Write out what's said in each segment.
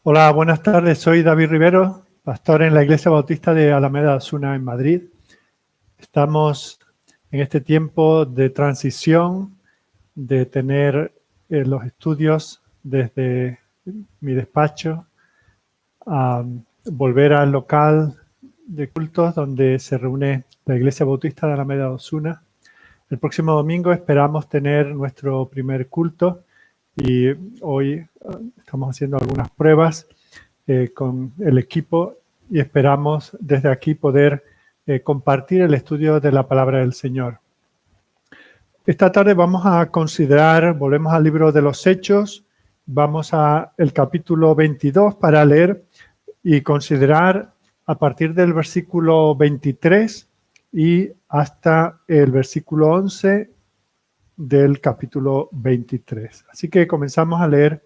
Hola, buenas tardes. Soy David Rivero, pastor en la Iglesia Bautista de Alameda Osuna en Madrid. Estamos en este tiempo de transición, de tener los estudios desde mi despacho, a volver al local de cultos donde se reúne la Iglesia Bautista de Alameda Osuna. El próximo domingo esperamos tener nuestro primer culto y hoy estamos haciendo algunas pruebas con el equipo y esperamos desde aquí poder compartir el estudio de la palabra del Señor. Esta tarde vamos a considerar, volvemos al libro de los Hechos, vamos al capítulo 22 para leer y considerar a partir del versículo 23 y hasta el versículo 11 del capítulo 23. Así que comenzamos a leer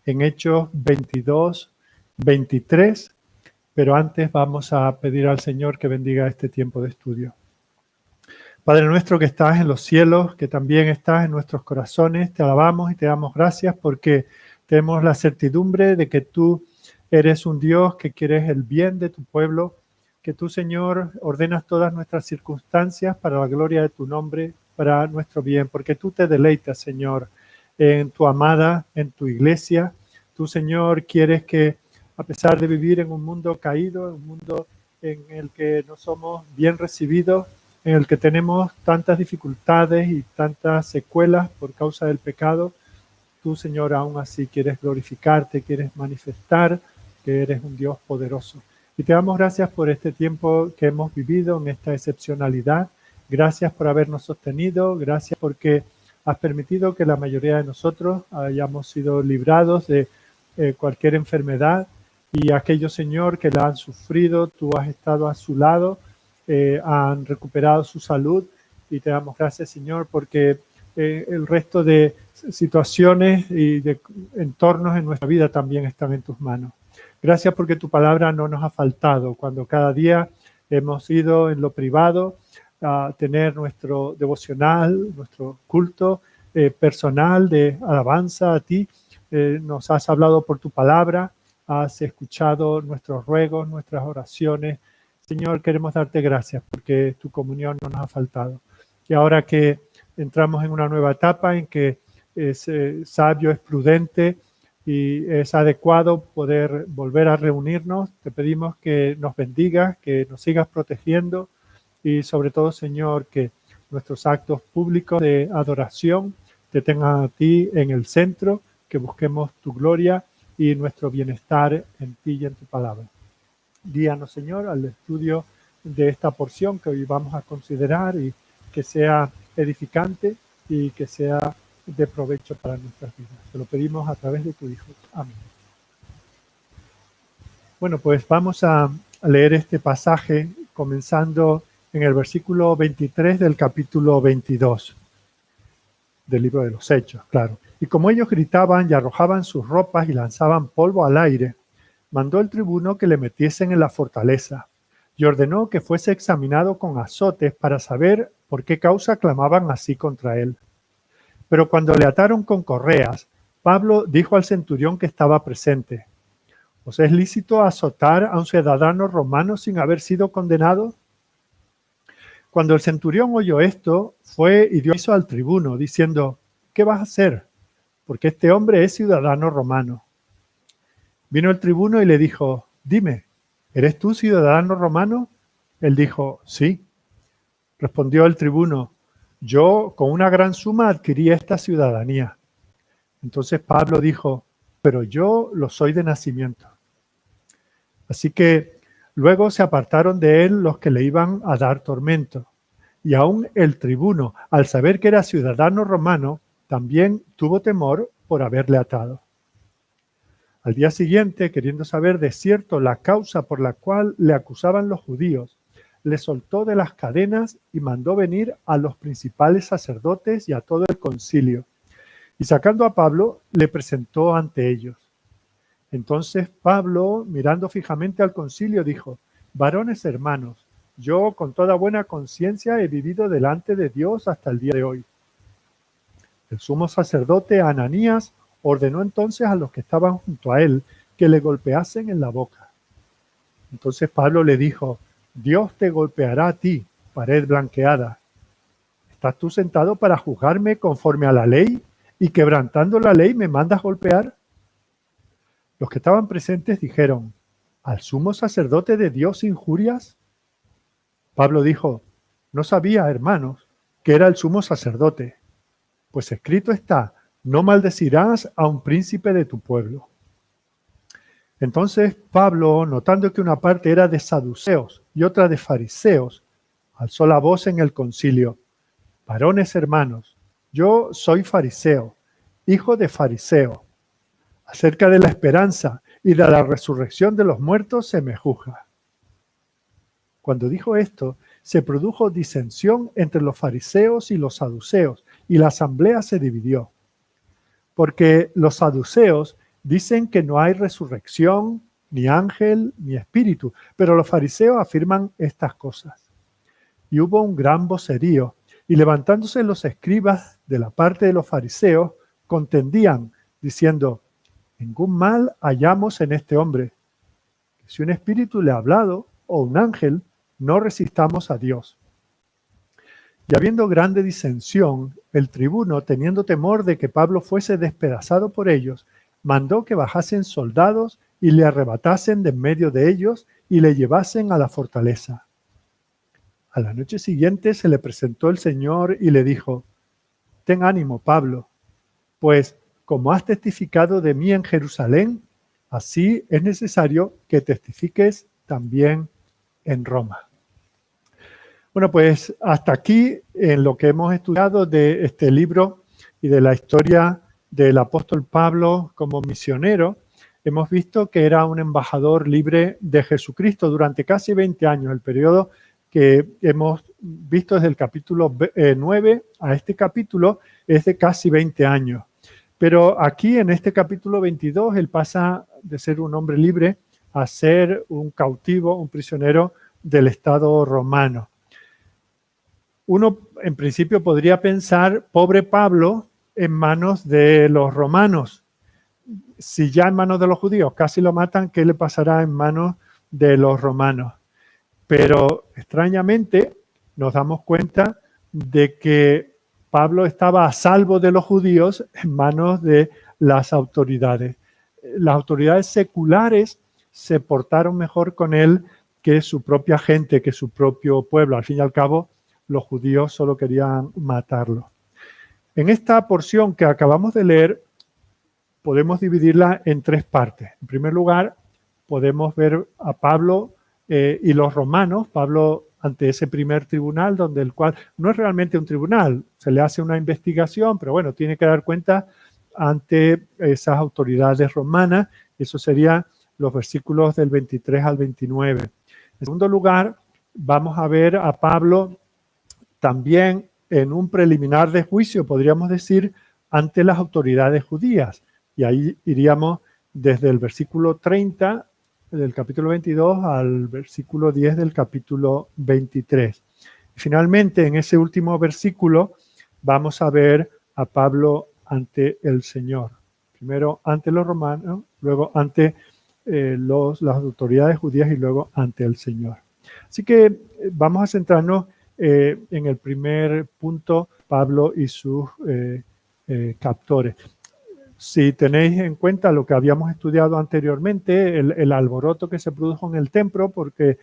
en Hechos 22, 23, pero antes vamos a pedir al Señor que bendiga este tiempo de estudio. Padre nuestro que estás en los cielos, que también estás en nuestros corazones, te alabamos y te damos gracias porque tenemos la certidumbre de que tú eres un Dios que quieres el bien de tu pueblo, que tú, Señor, ordenas todas nuestras circunstancias para la gloria de tu nombre, para nuestro bien, porque tú te deleitas, Señor, en tu amada, en tu iglesia. Tú, Señor, quieres que, a pesar de vivir en un mundo caído, en un mundo en el que no somos bien recibidos, en el que tenemos tantas dificultades y tantas secuelas por causa del pecado, tú, Señor, aún así quieres glorificarte, quieres manifestar que eres un Dios poderoso. Y te damos gracias por este tiempo que hemos vivido en esta excepcionalidad. Gracias por habernos sostenido, gracias porque has permitido que la mayoría de nosotros hayamos sido librados de cualquier enfermedad, y aquellos, Señor, que la han sufrido, tú has estado a su lado, han recuperado su salud, y te damos gracias, Señor, porque el resto de situaciones y de entornos en nuestra vida también están en tus manos. Gracias porque tu palabra no nos ha faltado cuando cada día hemos ido en lo privado a tener nuestro devocional, nuestro culto personal de alabanza a ti. Nos has hablado por tu palabra, has escuchado nuestros ruegos, nuestras oraciones. Señor, queremos darte gracias porque tu comunión no nos ha faltado. Y ahora que entramos en una nueva etapa en que es sabio, es prudente y es adecuado poder volver a reunirnos, te pedimos que nos bendigas, que nos sigas protegiendo y sobre todo, Señor, que nuestros actos públicos de adoración te tengan a ti en el centro, que busquemos tu gloria y nuestro bienestar en ti y en tu palabra. Guíanos, Señor, al estudio de esta porción que hoy vamos a considerar y que sea edificante y que sea de provecho para nuestras vidas. Te lo pedimos a través de tu Hijo. Amén. Bueno, pues vamos a leer este pasaje comenzando en el versículo 23 del capítulo 22 del libro de los Hechos, claro. Y como ellos gritaban y arrojaban sus ropas y lanzaban polvo al aire, mandó el tribuno que le metiesen en la fortaleza y ordenó que fuese examinado con azotes para saber por qué causa clamaban así contra él. Pero cuando le ataron con correas, Pablo dijo al centurión que estaba presente: ¿os es lícito azotar a un ciudadano romano sin haber sido condenado? Cuando el centurión oyó esto, fue y dio aviso al tribuno, diciendo: ¿qué vas a hacer? Porque este hombre es ciudadano romano. Vino el tribuno y le dijo: dime, ¿eres tú ciudadano romano? Él dijo: sí. Respondió el tribuno: yo con una gran suma adquirí esta ciudadanía. Entonces Pablo dijo: pero yo lo soy de nacimiento. Así que luego se apartaron de él los que le iban a dar tormento. Y aún el tribuno, al saber que era ciudadano romano, también tuvo temor por haberle atado. Al día siguiente, queriendo saber de cierto la causa por la cual le acusaban los judíos, le soltó de las cadenas y mandó venir a los principales sacerdotes y a todo el concilio. Y sacando a Pablo, le presentó ante ellos. Entonces Pablo, mirando fijamente al concilio, dijo: varones hermanos, yo con toda buena conciencia he vivido delante de Dios hasta el día de hoy. El sumo sacerdote Ananías ordenó entonces a los que estaban junto a él que le golpeasen en la boca. Entonces Pablo le dijo, Dios te golpeará a ti, pared blanqueada. ¿Estás tú sentado para juzgarme conforme a la ley y quebrantando la ley me mandas golpear? Los que estaban presentes dijeron, ¿al sumo sacerdote de Dios injurias? Pablo dijo, no sabía, hermanos, que era el sumo sacerdote, pues escrito está, no maldecirás a un príncipe de tu pueblo. Entonces Pablo, notando que una parte era de saduceos y otra de fariseos, alzó la voz en el concilio. Varones hermanos, yo soy fariseo, hijo de fariseo. Acerca de la esperanza y de la resurrección de los muertos se me juzga. Cuando dijo esto, se produjo disensión entre los fariseos y los saduceos, y la asamblea se dividió. Porque los saduceos dicen que no hay resurrección, ni ángel, ni espíritu, pero los fariseos afirman estas cosas. Y hubo un gran vocerío, y levantándose los escribas de la parte de los fariseos, contendían, diciendo, ningún mal hallamos en este hombre. Si un espíritu le ha hablado, o un ángel, no resistamos a Dios. Y habiendo grande disensión, el tribuno, teniendo temor de que Pablo fuese despedazado por ellos, mandó que bajasen soldados y le arrebatasen de en medio de ellos y le llevasen a la fortaleza. A la noche siguiente se le presentó el Señor y le dijo, ten ánimo, Pablo, pues como has testificado de mí en Jerusalén, así es necesario que testifiques también en Roma. Bueno, pues hasta aquí en lo que hemos estudiado de este libro y de la historia del apóstol Pablo como misionero, hemos visto que era un embajador libre de Jesucristo durante casi 20 años, el periodo que hemos visto desde el capítulo 9 a este capítulo es de casi 20 años. Pero aquí en este capítulo 22 él pasa de ser un hombre libre a ser un cautivo, un prisionero del Estado romano. Uno en principio podría pensar, pobre Pablo, en manos de los romanos. Si ya en manos de los judíos casi lo matan, ¿qué le pasará en manos de los romanos? Pero extrañamente nos damos cuenta de que Pablo estaba a salvo de los judíos en manos de las autoridades. Las autoridades seculares se portaron mejor con él que su propia gente, que su propio pueblo. Al fin y al cabo, los judíos solo querían matarlo. En esta porción que acabamos de leer, podemos dividirla en tres partes. En primer lugar, podemos ver a Pablo y los romanos, Pablo ante ese primer tribunal, donde el cual no es realmente un tribunal, se le hace una investigación, pero bueno, tiene que dar cuenta ante esas autoridades romanas. Eso sería los versículos del 23 al 29. En segundo lugar, vamos a ver a Pablo también en un preliminar de juicio, podríamos decir, ante las autoridades judías. Y ahí iríamos desde el versículo 30 del capítulo 22 al versículo 10 del capítulo 23. Y finalmente, en ese último versículo, vamos a ver a Pablo ante el Señor. Primero ante los romanos, luego ante las autoridades judías y luego ante el Señor. Así que vamos a centrarnos en el primer punto, Pablo y sus captores. Si tenéis en cuenta lo que habíamos estudiado anteriormente, el alboroto que se produjo en el templo, porque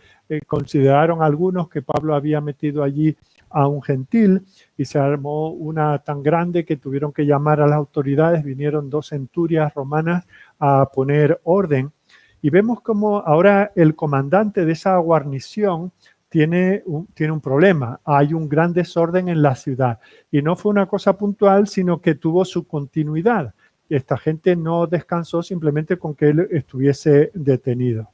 consideraron algunos que Pablo había metido allí a un gentil y se armó una tan grande que tuvieron que llamar a las autoridades, vinieron 2 centurias romanas a poner orden. Y vemos como ahora el comandante de esa guarnición tiene un problema. Hay un gran desorden en la ciudad. Y no fue una cosa puntual, sino que tuvo su continuidad. Esta gente no descansó simplemente con que él estuviese detenido.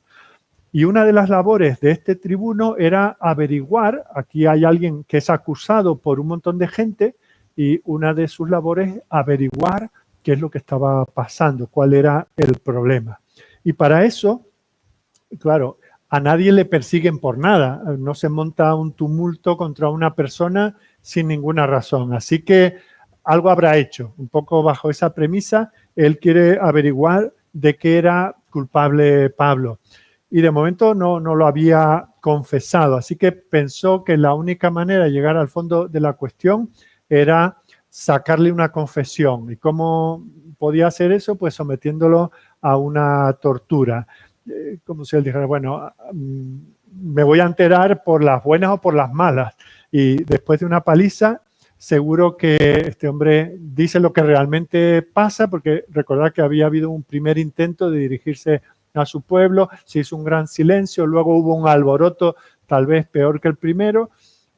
Y una de las labores de este tribuno era averiguar, aquí hay alguien que es acusado por un montón de gente, y una de sus labores es averiguar qué es lo que estaba pasando, cuál era el problema. Y para eso, claro, a nadie le persiguen por nada, no se monta un tumulto contra una persona sin ninguna razón. Así que algo habrá hecho, un poco bajo esa premisa, él quiere averiguar de qué era culpable Pablo. Y de momento no lo había confesado, así que pensó que la única manera de llegar al fondo de la cuestión era sacarle una confesión. ¿Y cómo podía hacer eso? Pues sometiéndolo a una tortura. Como si él dijera, bueno, me voy a enterar por las buenas o por las malas. Y después de una paliza, seguro que este hombre dice lo que realmente pasa, porque recordad que había habido un primer intento de dirigirse a su pueblo, se hizo un gran silencio, luego hubo un alboroto tal vez peor que el primero, o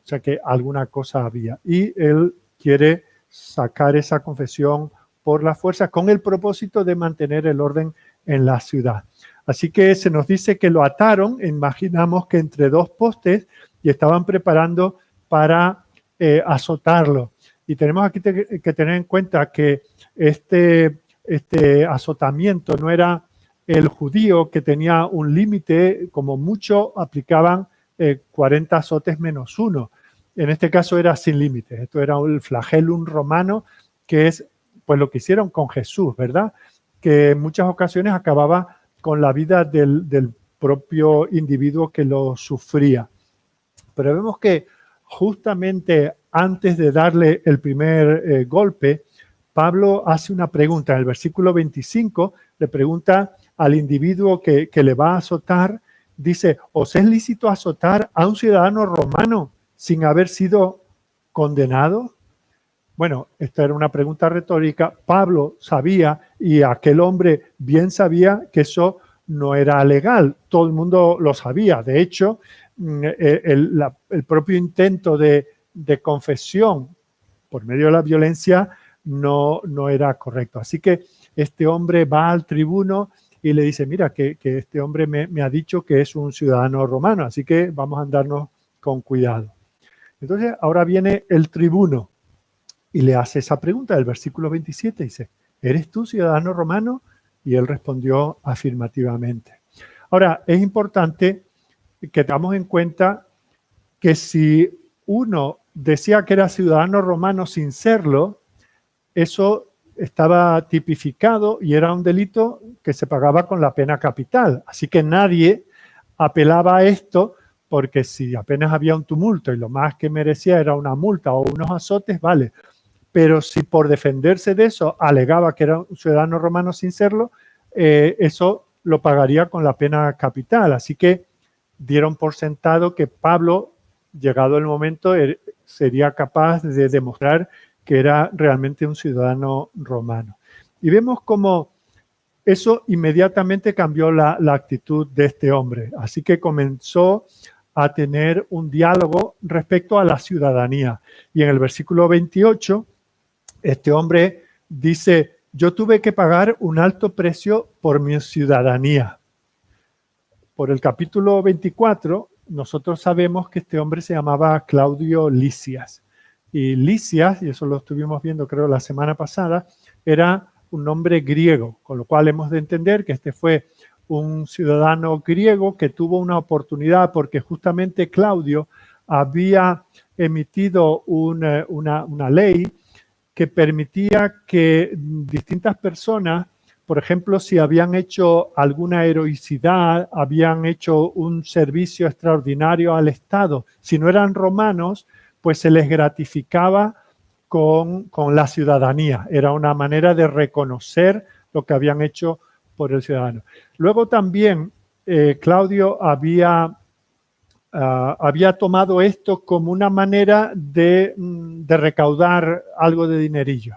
sea que alguna cosa había. Y él quiere sacar esa confesión por la fuerza con el propósito de mantener el orden en la ciudad. Así que se nos dice que lo ataron, imaginamos que entre dos postes, y estaban preparando para azotarlo. Y tenemos aquí que tener en cuenta que este azotamiento no era el judío, que tenía un límite, como mucho aplicaban 40 azotes menos uno. En este caso era sin límites. Esto era el flagellum romano, que es pues lo que hicieron con Jesús, ¿verdad? Que en muchas ocasiones acababa con la vida del propio individuo que lo sufría. Pero vemos que justamente antes de darle el primer golpe, Pablo hace una pregunta. En el versículo 25 le pregunta al individuo que le va a azotar, dice, ¿os es lícito azotar a un ciudadano romano sin haber sido condenado? Bueno, esta era una pregunta retórica. Pablo sabía, y aquel hombre bien sabía, que eso no era legal. Todo el mundo lo sabía. De hecho, el propio intento de confesión por medio de la violencia no era correcto. Así que este hombre va al tribuno y le dice, mira, que este hombre me ha dicho que es un ciudadano romano, así que vamos a andarnos con cuidado. Entonces, ahora viene el tribuno y le hace esa pregunta del versículo 27, dice, ¿eres tú ciudadano romano? Y él respondió afirmativamente. Ahora, es importante que tengamos en cuenta que si uno decía que era ciudadano romano sin serlo, eso estaba tipificado y era un delito que se pagaba con la pena capital. Así que nadie apelaba a esto, porque si apenas había un tumulto y lo más que merecía era una multa o unos azotes, vale. Pero si por defenderse de eso alegaba que era un ciudadano romano sin serlo, eso lo pagaría con la pena capital. Así que dieron por sentado que Pablo, llegado el momento, sería capaz de demostrar que era realmente un ciudadano romano. Y vemos cómo eso inmediatamente cambió la actitud de este hombre. Así que comenzó a tener un diálogo respecto a la ciudadanía. Y en el versículo 28, este hombre dice, yo tuve que pagar un alto precio por mi ciudadanía. Por el capítulo 24, nosotros sabemos que este hombre se llamaba Claudio Lisias. Y Lisias, y eso lo estuvimos viendo creo la semana pasada, era un nombre griego, con lo cual hemos de entender que este fue un ciudadano griego que tuvo una oportunidad porque justamente Claudio había emitido una ley que permitía que distintas personas, por ejemplo, si habían hecho alguna heroicidad, habían hecho un servicio extraordinario al Estado, si no eran romanos, pues se les gratificaba con la ciudadanía. Era una manera de reconocer lo que habían hecho por el ciudadano. Luego también Claudio había tomado esto como una manera de recaudar algo de dinerillo,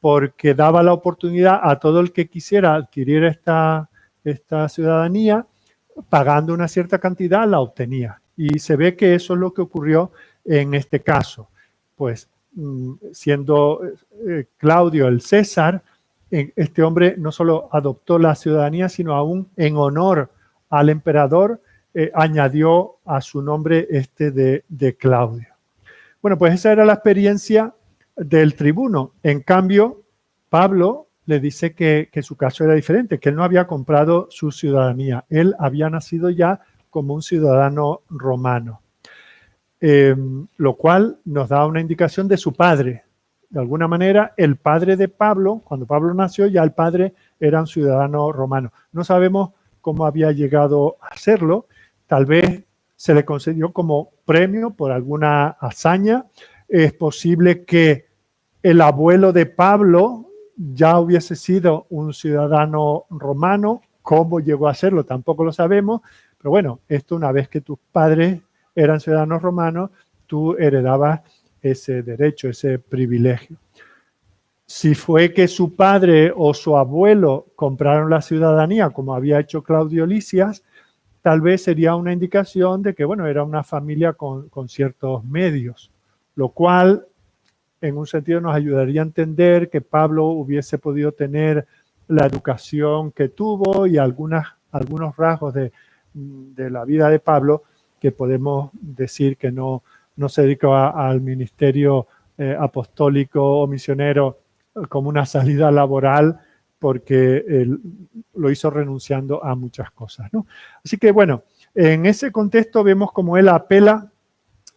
porque daba la oportunidad a todo el que quisiera adquirir esta ciudadanía, pagando una cierta cantidad, la obtenía. Y se ve que eso es lo que ocurrió en este caso. Pues siendo Claudio el César, este hombre no solo adoptó la ciudadanía, sino aún en honor al emperador, añadió a su nombre de Claudio. Bueno, pues esa era la experiencia del tribuno. En cambio, Pablo le dice que su caso era diferente, que él no había comprado su ciudadanía. Él había nacido ya como un ciudadano romano. Lo cual nos da una indicación de su padre. de alguna manera, el padre de Pablo, cuando Pablo nació, ya el padre era un ciudadano romano. No sabemos cómo había llegado a serlo. Tal vez se le concedió como premio por alguna hazaña. Es posible que el abuelo de Pablo ya hubiese sido un ciudadano romano. ¿Cómo llegó a serlo? Tampoco lo sabemos. Pero bueno, esto una vez que tus padres eran ciudadanos romanos, tú heredabas ese derecho, ese privilegio. Si fue que su padre o su abuelo compraron la ciudadanía, como había hecho Claudio Lisias, tal vez sería una indicación de que, bueno, era una familia con ciertos medios, lo cual en un sentido nos ayudaría a entender que Pablo hubiese podido tener la educación que tuvo y algunos rasgos de la vida de Pablo que podemos decir que no se dedicó al ministerio apostólico o misionero como una salida laboral, porque él lo hizo renunciando a muchas cosas, ¿no? Así que bueno, en ese contexto vemos cómo él apela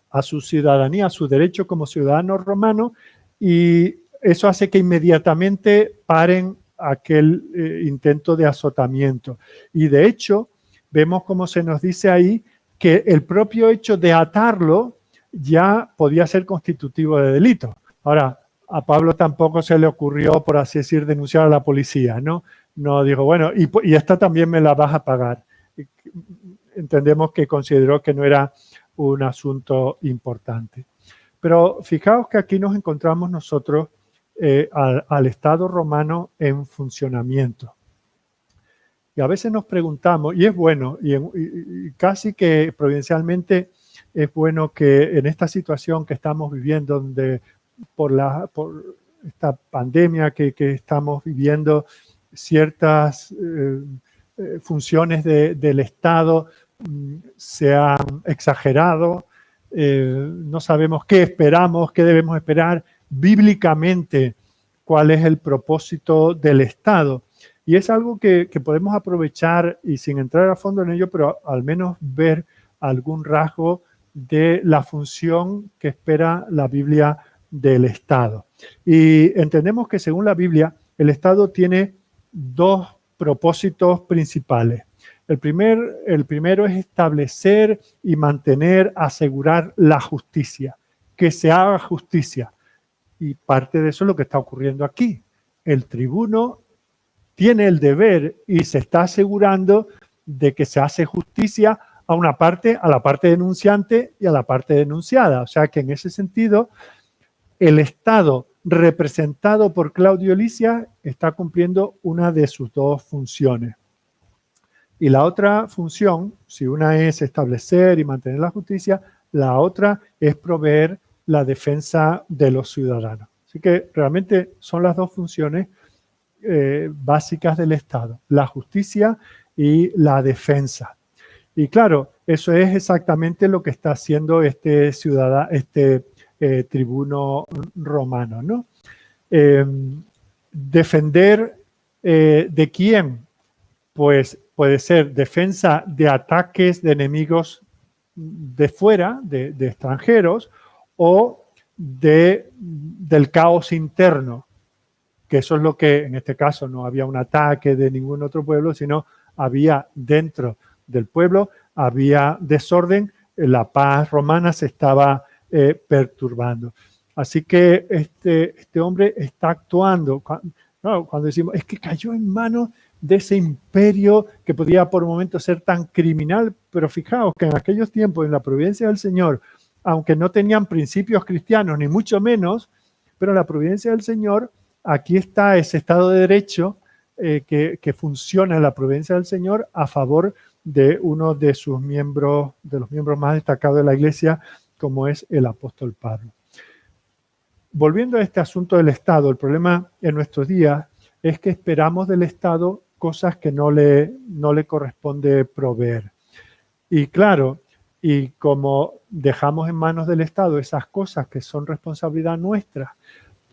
a su ciudadanía, a su derecho como ciudadano romano, y eso hace que inmediatamente paren aquel intento de azotamiento. Y de hecho, vemos cómo se nos dice ahí que el propio hecho de atarlo ya podía ser constitutivo de delito. Ahora, a Pablo tampoco se le ocurrió, por así decir, denunciar a la policía, ¿no? No dijo, bueno, y esta también me la vas a pagar. Entendemos que consideró que no era un asunto importante. Pero fijaos que aquí nos encontramos nosotros al Estado romano en funcionamiento. Y a veces nos preguntamos, y es bueno, y casi que providencialmente es bueno que en esta situación que estamos viviendo, donde por esta pandemia que estamos viviendo, ciertas funciones del Estado se han exagerado, no sabemos qué esperamos, qué debemos esperar bíblicamente, cuál es el propósito del Estado. Y es algo que podemos aprovechar y sin entrar a fondo en ello, pero al menos ver algún rasgo de la función que espera la Biblia del Estado. Y entendemos que según la Biblia, el Estado tiene dos propósitos principales. El primero es establecer y mantener, asegurar la justicia, que se haga justicia. Y parte de eso es lo que está ocurriendo aquí. El tribuno tiene el deber y se está asegurando de que se hace justicia a la parte denunciante y a la parte denunciada. O sea que en ese sentido, el Estado representado por Claudio Lisias está cumpliendo una de sus dos funciones. Y la otra función, si una es establecer y mantener la justicia, la otra es proveer la defensa de los ciudadanos. Así que realmente son las dos funciones básicas del Estado, la justicia y la defensa. Y claro, eso es exactamente lo que está haciendo este tribuno romano, ¿no? Defender ¿de quién? Pues puede ser defensa de ataques de enemigos de fuera, de extranjeros, o del caos interno, que eso es lo que en este caso no había un ataque de ningún otro pueblo, sino había dentro del pueblo, había desorden, la paz romana se estaba perturbando. Así que este hombre está actuando. Cuando decimos, es que cayó en manos de ese imperio que podía por un momento ser tan criminal, pero fijaos que en aquellos tiempos, en la providencia del Señor, aunque no tenían principios cristianos, ni mucho menos, pero la providencia del Señor, aquí está ese Estado de Derecho que funciona en la providencia del Señor a favor de uno de sus miembros, de los miembros más destacados de la Iglesia, como es el apóstol Pablo. Volviendo a este asunto del Estado, el problema en nuestros días es que esperamos del Estado cosas que no le corresponde proveer. Y claro, y como dejamos en manos del Estado esas cosas que son responsabilidad nuestra,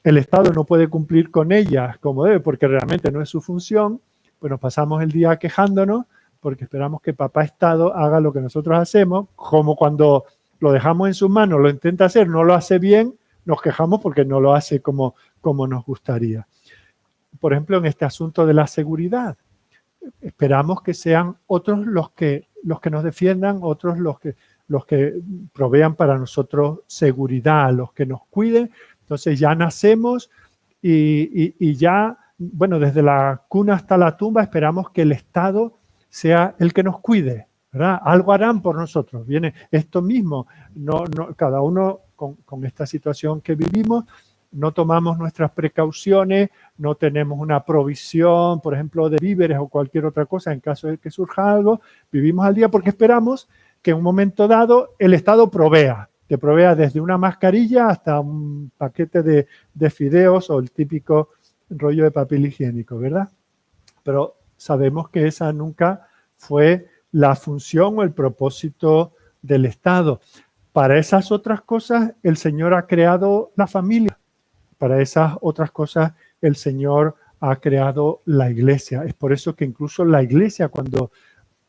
el Estado no puede cumplir con ellas como debe, porque realmente no es su función, pues nos pasamos el día quejándonos porque esperamos que papá Estado haga lo que nosotros hacemos, como cuando lo dejamos en sus manos, lo intenta hacer, no lo hace bien, nos quejamos porque no lo hace como nos gustaría. Por ejemplo, en este asunto de la seguridad, esperamos que sean otros los que nos defiendan, otros los que provean para nosotros seguridad, los que nos cuiden. Entonces ya nacemos y ya, bueno, desde la cuna hasta la tumba esperamos que el Estado sea el que nos cuide, ¿verdad? Algo harán por nosotros. Viene esto mismo, cada uno con esta situación que vivimos, no tomamos nuestras precauciones, no tenemos una provisión, por ejemplo, de víveres o cualquier otra cosa en caso de que surja algo, vivimos al día porque esperamos que en un momento dado el Estado te provea desde una mascarilla hasta un paquete de fideos o el típico rollo de papel higiénico, ¿verdad? Pero sabemos que esa nunca fue la función o el propósito del Estado. Para esas otras cosas el Señor ha creado la familia. Para esas otras cosas el Señor ha creado la iglesia. Es por eso que incluso la iglesia, cuando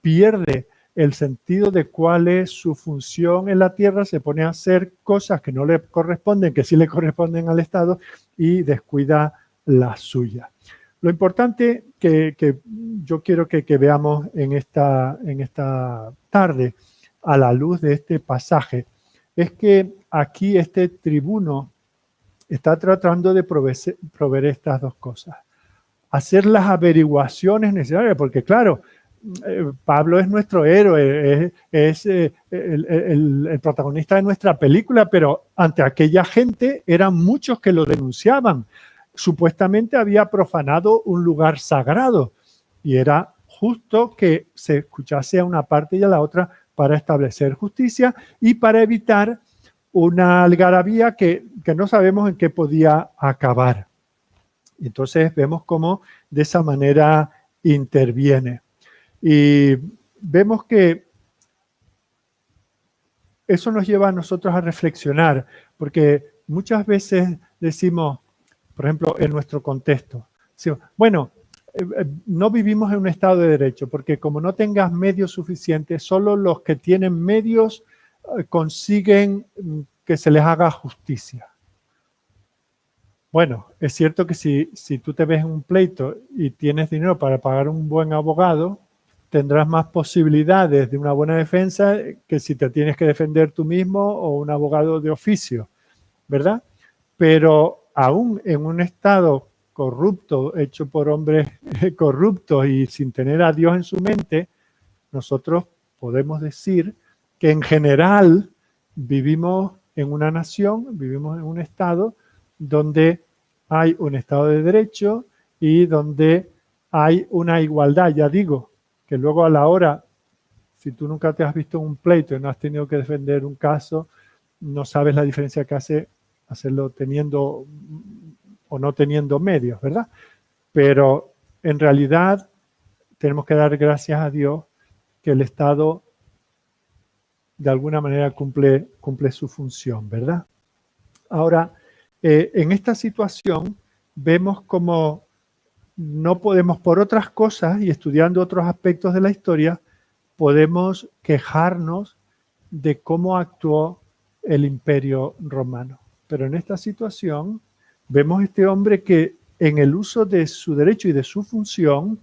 pierde el sentido de cuál es su función en la tierra, se pone a hacer cosas que no le corresponden, que sí le corresponden al Estado, y descuida la suya. Lo importante que yo quiero que veamos en esta tarde, a la luz de este pasaje, es que aquí este tribuno está tratando de proveer estas dos cosas. Hacer las averiguaciones necesarias, porque claro, Pablo es nuestro héroe, es el protagonista de nuestra película, pero ante aquella gente eran muchos que lo denunciaban. Supuestamente había profanado un lugar sagrado y era justo que se escuchase a una parte y a la otra para establecer justicia y para evitar una algarabía que no sabemos en qué podía acabar. Entonces vemos cómo de esa manera interviene. Y vemos que eso nos lleva a nosotros a reflexionar, porque muchas veces decimos, por ejemplo, en nuestro contexto, decimos, bueno, no vivimos en un Estado de Derecho, porque como no tengas medios suficientes, solo los que tienen medios consiguen que se les haga justicia. Bueno, es cierto que si tú te ves en un pleito y tienes dinero para pagar un buen abogado, tendrás más posibilidades de una buena defensa que si te tienes que defender tú mismo o un abogado de oficio, ¿verdad? Pero aún en un Estado corrupto, hecho por hombres corruptos y sin tener a Dios en su mente, nosotros podemos decir que en general vivimos en una nación, vivimos en un Estado donde hay un Estado de Derecho y donde hay una igualdad, ya digo, que luego a la hora, si tú nunca te has visto en un pleito y no has tenido que defender un caso, no sabes la diferencia que hace hacerlo teniendo o no teniendo medios, ¿verdad? Pero en realidad tenemos que dar gracias a Dios que el Estado de alguna manera cumple su función, ¿verdad? Ahora, en esta situación vemos como no podemos, por otras cosas y estudiando otros aspectos de la historia, podemos quejarnos de cómo actuó el Imperio Romano. Pero en esta situación vemos este hombre que en el uso de su derecho y de su función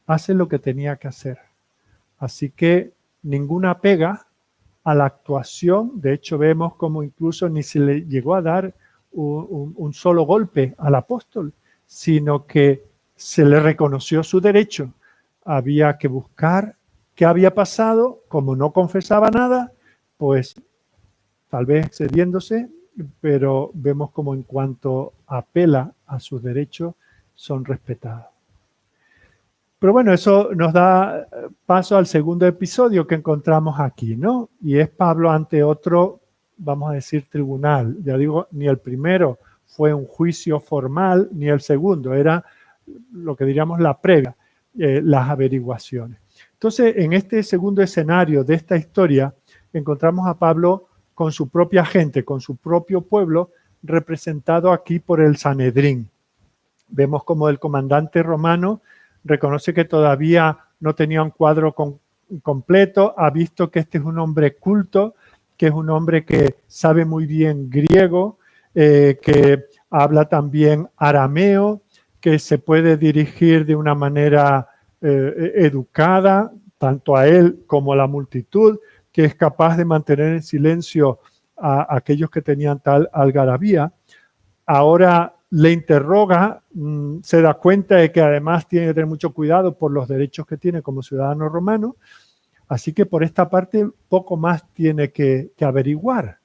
hace lo que tenía que hacer. Así que ninguna pega a la actuación. De hecho, vemos como incluso ni se le llegó a dar un solo golpe al apóstol, sino que se le reconoció su derecho. Había que buscar qué había pasado. Como no confesaba nada, pues tal vez excediéndose, pero vemos como en cuanto apela a sus derechos son respetados. Pero bueno, eso nos da paso al segundo episodio que encontramos aquí, ¿no? Y es Pablo ante otro, vamos a decir, tribunal. Ya digo, ni el primero fue un juicio formal, ni el segundo, era lo que diríamos la previa, las averiguaciones. Entonces, en este segundo escenario de esta historia, encontramos a Pablo con su propia gente, con su propio pueblo, representado aquí por el Sanedrín. Vemos como el comandante romano reconoce que todavía no tenía un cuadro completo, ha visto que este es un hombre culto, que es un hombre que sabe muy bien griego, que habla también arameo, que se puede dirigir de una manera educada, tanto a él como a la multitud, que es capaz de mantener en silencio a aquellos que tenían tal algarabía. Ahora le interroga, se da cuenta de que además tiene que tener mucho cuidado por los derechos que tiene como ciudadano romano, así que por esta parte poco más tiene que averiguar.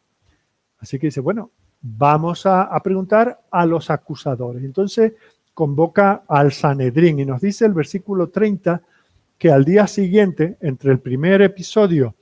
Así que dice, bueno, vamos a preguntar a los acusadores. Entonces convoca al Sanedrín y nos dice el versículo 30 que al día siguiente, entre el primer episodio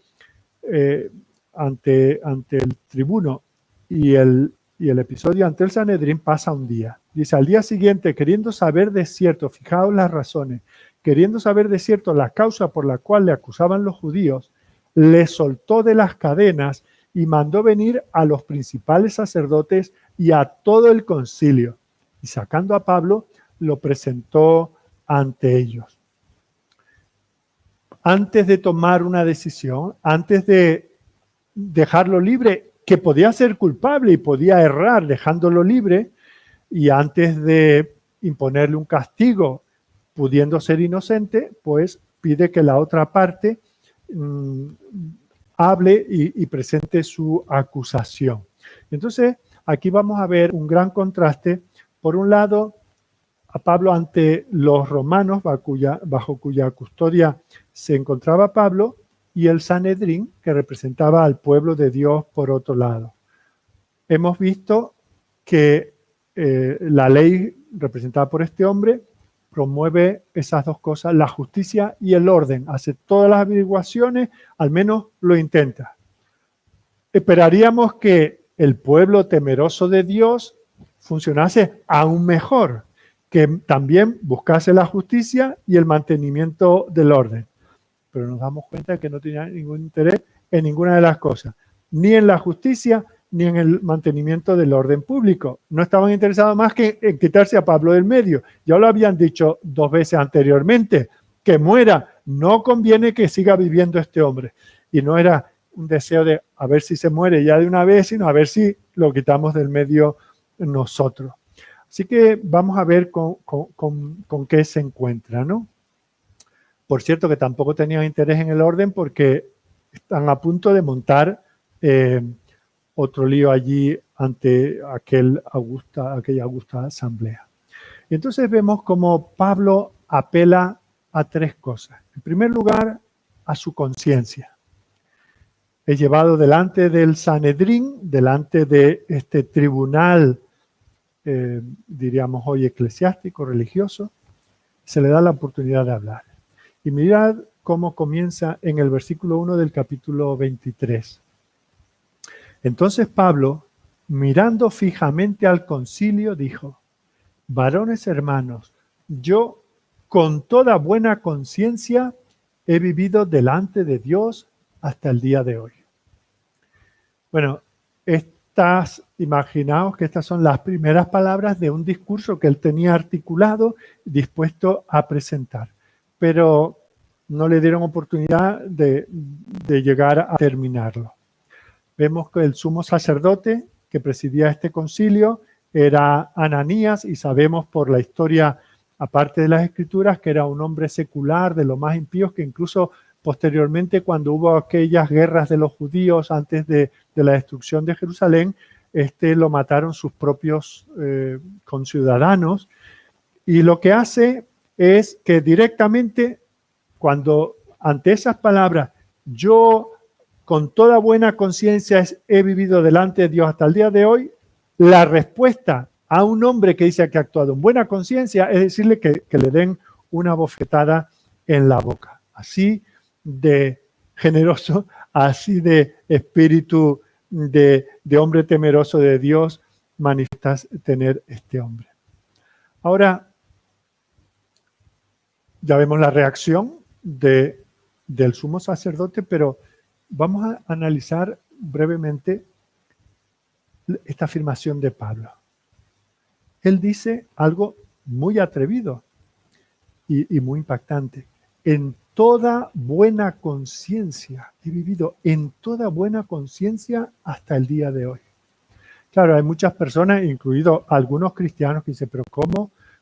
ante el tribuno y el episodio ante el Sanedrín, pasa un día. Dice, al día siguiente, queriendo saber de cierto, fijaos las razones, queriendo saber de cierto la causa por la cual le acusaban los judíos, le soltó de las cadenas y mandó venir a los principales sacerdotes y a todo el concilio. Y sacando a Pablo, lo presentó ante ellos. Antes de tomar una decisión, antes de dejarlo libre, que podía ser culpable y podía errar dejándolo libre, y antes de imponerle un castigo, pudiendo ser inocente, pues pide que la otra parte hable y presente su acusación. Entonces, aquí vamos a ver un gran contraste. Por un lado, a Pablo ante los romanos, bajo cuya custodia se encontraba Pablo, y el Sanedrín, que representaba al pueblo de Dios por otro lado. Hemos visto que la ley representada por este hombre promueve esas dos cosas, la justicia y el orden. Hace todas las averiguaciones, al menos lo intenta. Esperaríamos que el pueblo temeroso de Dios funcionase aún mejor, que también buscase la justicia y el mantenimiento del orden. Pero nos damos cuenta de que no tenía ningún interés en ninguna de las cosas, ni en la justicia ni en el mantenimiento del orden público. No estaban interesados más que en quitarse a Pablo del medio. Ya lo habían dicho 2 veces anteriormente, que muera, no conviene que siga viviendo este hombre. Y no era un deseo de a ver si se muere ya de una vez, sino a ver si lo quitamos del medio nosotros. Así que vamos a ver con qué se encuentra, ¿no? Por cierto, que tampoco tenían interés en el orden porque están a punto de montar otro lío allí ante aquella augusta asamblea. Y entonces vemos cómo Pablo apela a 3 cosas. En primer lugar, a su conciencia. Es llevado delante del Sanedrín, delante de este tribunal, diríamos hoy eclesiástico, religioso, se le da la oportunidad de hablar. Y mirad cómo comienza en el versículo 1 del capítulo 23. Entonces Pablo, mirando fijamente al concilio, dijo, varones hermanos, yo con toda buena conciencia he vivido delante de Dios hasta el día de hoy. Bueno, imaginaos que estas son las primeras palabras de un discurso que él tenía articulado, dispuesto a presentar. Pero no le dieron oportunidad de llegar a terminarlo. Vemos que el sumo sacerdote que presidía este concilio era Ananías y sabemos por la historia, aparte de las escrituras, que era un hombre secular de los más impíos, que incluso posteriormente cuando hubo aquellas guerras de los judíos antes de la destrucción de Jerusalén, lo mataron sus propios conciudadanos. Y lo que hace es que directamente, cuando ante esas palabras, yo con toda buena conciencia he vivido delante de Dios hasta el día de hoy, la respuesta a un hombre que dice que ha actuado en buena conciencia es decirle que le den una bofetada en la boca. Así de generoso, así de espíritu de hombre temeroso de Dios manifiesta tener este hombre. Ahora, ya vemos la reacción del sumo sacerdote, pero vamos a analizar brevemente esta afirmación de Pablo. Él dice algo muy atrevido y muy impactante. En toda buena conciencia, he vivido en toda buena conciencia hasta el día de hoy. Claro, hay muchas personas, incluidos algunos cristianos, que dicen, pero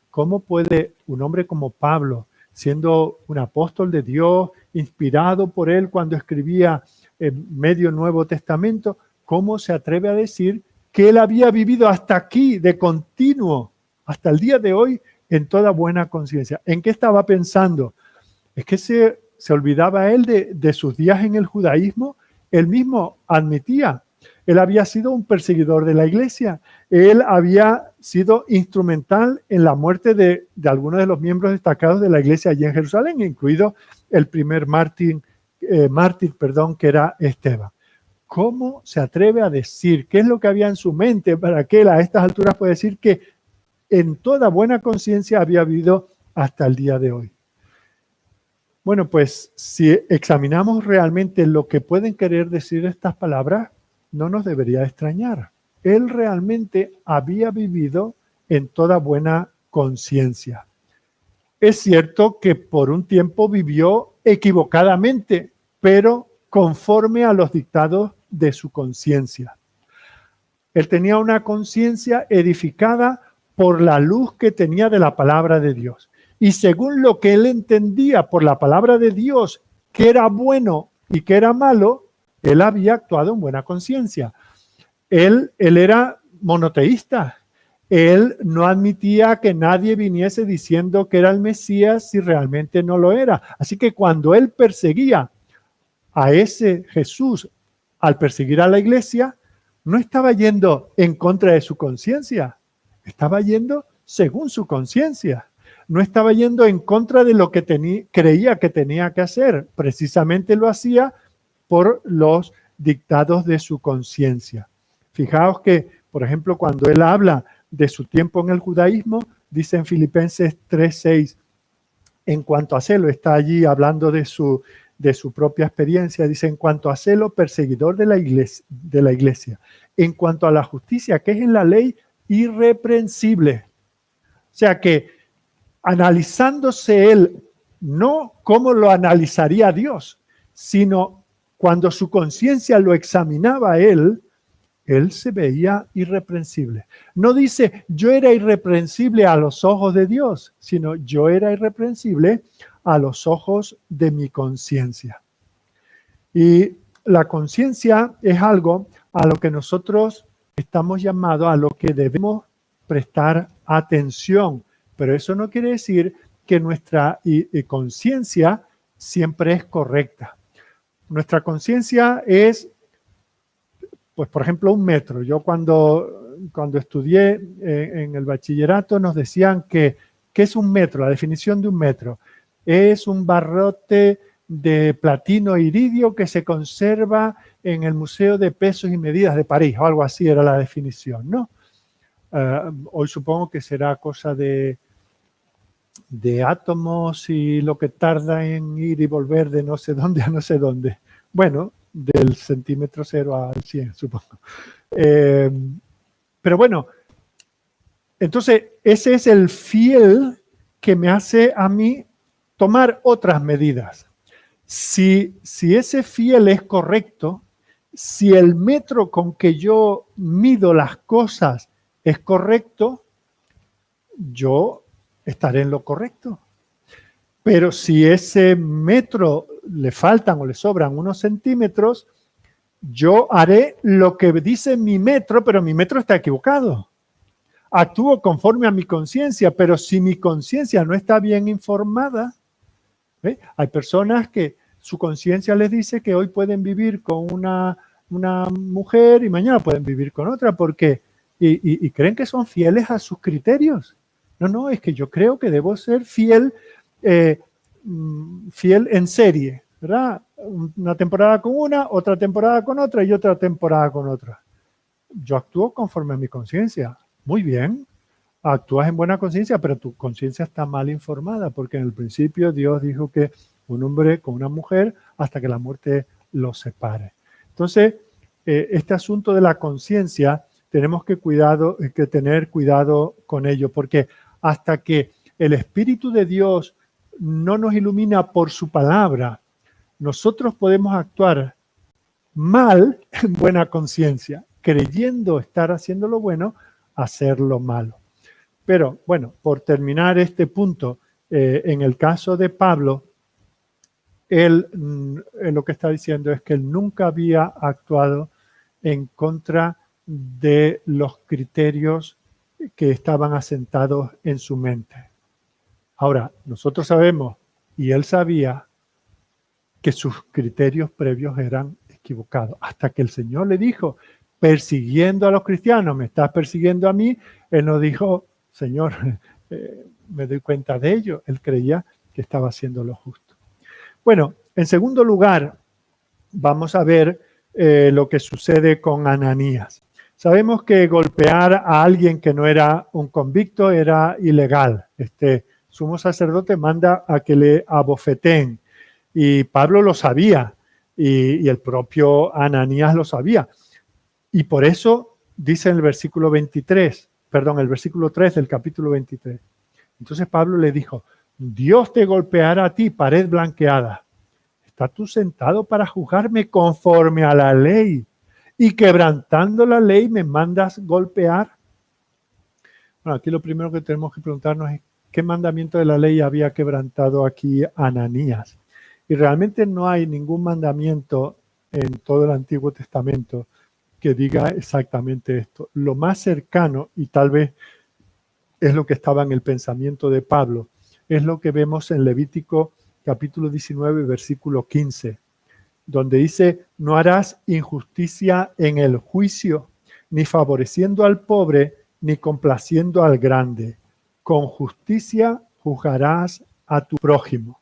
¿cómo puede un hombre como Pablo, siendo un apóstol de Dios, inspirado por él cuando escribía medio Nuevo Testamento, cómo se atreve a decir que él había vivido hasta aquí de continuo, hasta el día de hoy, en toda buena conciencia? ¿En qué estaba pensando? Es que se olvidaba él de sus días en el judaísmo. Él mismo admitía, él había sido un perseguidor de la iglesia, él había sido instrumental en la muerte de algunos de los miembros destacados de la iglesia allí en Jerusalén, incluido el primer mártir, que era Esteban. ¿Cómo se atreve a decir qué es lo que había en su mente para que él a estas alturas pueda decir que en toda buena conciencia había vivido hasta el día de hoy? Bueno, pues si examinamos realmente lo que pueden querer decir estas palabras, no nos debería extrañar. Él realmente había vivido en toda buena conciencia. Es cierto que por un tiempo vivió equivocadamente, pero conforme a los dictados de su conciencia. Él tenía una conciencia edificada por la luz que tenía de la palabra de Dios. Y según lo que él entendía por la palabra de Dios, que era bueno y que era malo, él había actuado en buena conciencia. Él era monoteísta. Él no admitía que nadie viniese diciendo que era el Mesías si realmente no lo era. Así que cuando él perseguía a ese Jesús al perseguir a la iglesia, no estaba yendo en contra de su conciencia, estaba yendo según su conciencia. No estaba yendo en contra de lo que creía que tenía que hacer. Precisamente lo hacía por los dictados de su conciencia. Fijaos que, por ejemplo, cuando él habla de su tiempo en el judaísmo, dice en Filipenses 3:6, en cuanto a celo, está allí hablando de su propia experiencia, dice, en cuanto a celo, perseguidor de la iglesia, en cuanto a la justicia que es en la ley, irreprensible. O sea que analizándose él, no cómo lo analizaría Dios, sino cuando su conciencia lo examinaba a él se veía irreprensible. No dice yo era irreprensible a los ojos de Dios, sino yo era irreprensible a los ojos de mi conciencia. Y la conciencia es algo a lo que nosotros estamos llamados, a lo que debemos prestar atención. Pero eso no quiere decir que nuestra conciencia siempre es correcta. Nuestra conciencia es, pues por ejemplo, 1 metro. Yo cuando estudié en el bachillerato nos decían que ¿qué es 1 metro? La definición de 1 metro. Es un barrote de platino e iridio que se conserva en el Museo de Pesos y Medidas de París, o algo así era la definición, ¿no? Hoy supongo que será cosa de átomos y lo que tarda en ir y volver de no sé dónde a no sé dónde. Bueno, del centímetro 0 al 100, supongo. Pero bueno, entonces ese es el fiel que me hace a mí tomar otras medidas. Si ese fiel es correcto, si el metro con que yo mido las cosas es correcto, yo estaré en lo correcto. Pero si ese metro le faltan o le sobran unos centímetros, yo haré lo que dice mi metro, pero mi metro está equivocado. Actúo conforme a mi conciencia, pero si mi conciencia no está bien informada, hay personas que su conciencia les dice que hoy pueden vivir con una mujer y mañana pueden vivir con otra porque y creen que son fieles a sus criterios. No, es que yo creo que debo ser fiel en serie, ¿verdad? Una temporada con una, otra temporada con otra y otra temporada con otra. Yo actúo conforme a mi conciencia. Muy bien, actúas en buena conciencia, pero tu conciencia está mal informada, porque en el principio Dios dijo que un hombre con una mujer hasta que la muerte los separe. Entonces, este asunto de la conciencia tenemos que tener cuidado con ello, porque hasta que el Espíritu de Dios no nos ilumina por su palabra, nosotros podemos actuar mal en buena conciencia creyendo estar haciendo lo bueno, hacer lo malo. Pero bueno, por terminar este punto, en el caso de Pablo, él lo que está diciendo es que él nunca había actuado en contra de los criterios que estaban asentados en su mente. Ahora, nosotros sabemos, y él sabía, que sus criterios previos eran equivocados. Hasta que el Señor le dijo, persiguiendo a los cristianos, me estás persiguiendo a mí, él no dijo, Señor, me doy cuenta de ello. Él creía que estaba haciendo lo justo. Bueno, en segundo lugar, vamos a ver lo que sucede con Ananías. Sabemos que golpear a alguien que no era un convicto era ilegal. Este sumo sacerdote manda a que le abofeteen. Y Pablo lo sabía, y el propio Ananías lo sabía. Y por eso dice en el versículo 23, perdón, el versículo 3 del capítulo 23. Entonces Pablo le dijo, Dios te golpeará a ti, pared blanqueada. ¿Estás tú sentado para juzgarme conforme a la ley? Y quebrantando la ley me mandas golpear. Bueno, aquí lo primero que tenemos que preguntarnos es ¿qué mandamiento de la ley había quebrantado aquí Ananías? Y realmente no hay ningún mandamiento en todo el Antiguo Testamento que diga exactamente esto. Lo más cercano, y tal vez es lo que estaba en el pensamiento de Pablo, es lo que vemos en Levítico capítulo 19, versículo 15, donde dice, no harás injusticia en el juicio, ni favoreciendo al pobre, ni complaciendo al grande. Con justicia juzgarás a tu prójimo.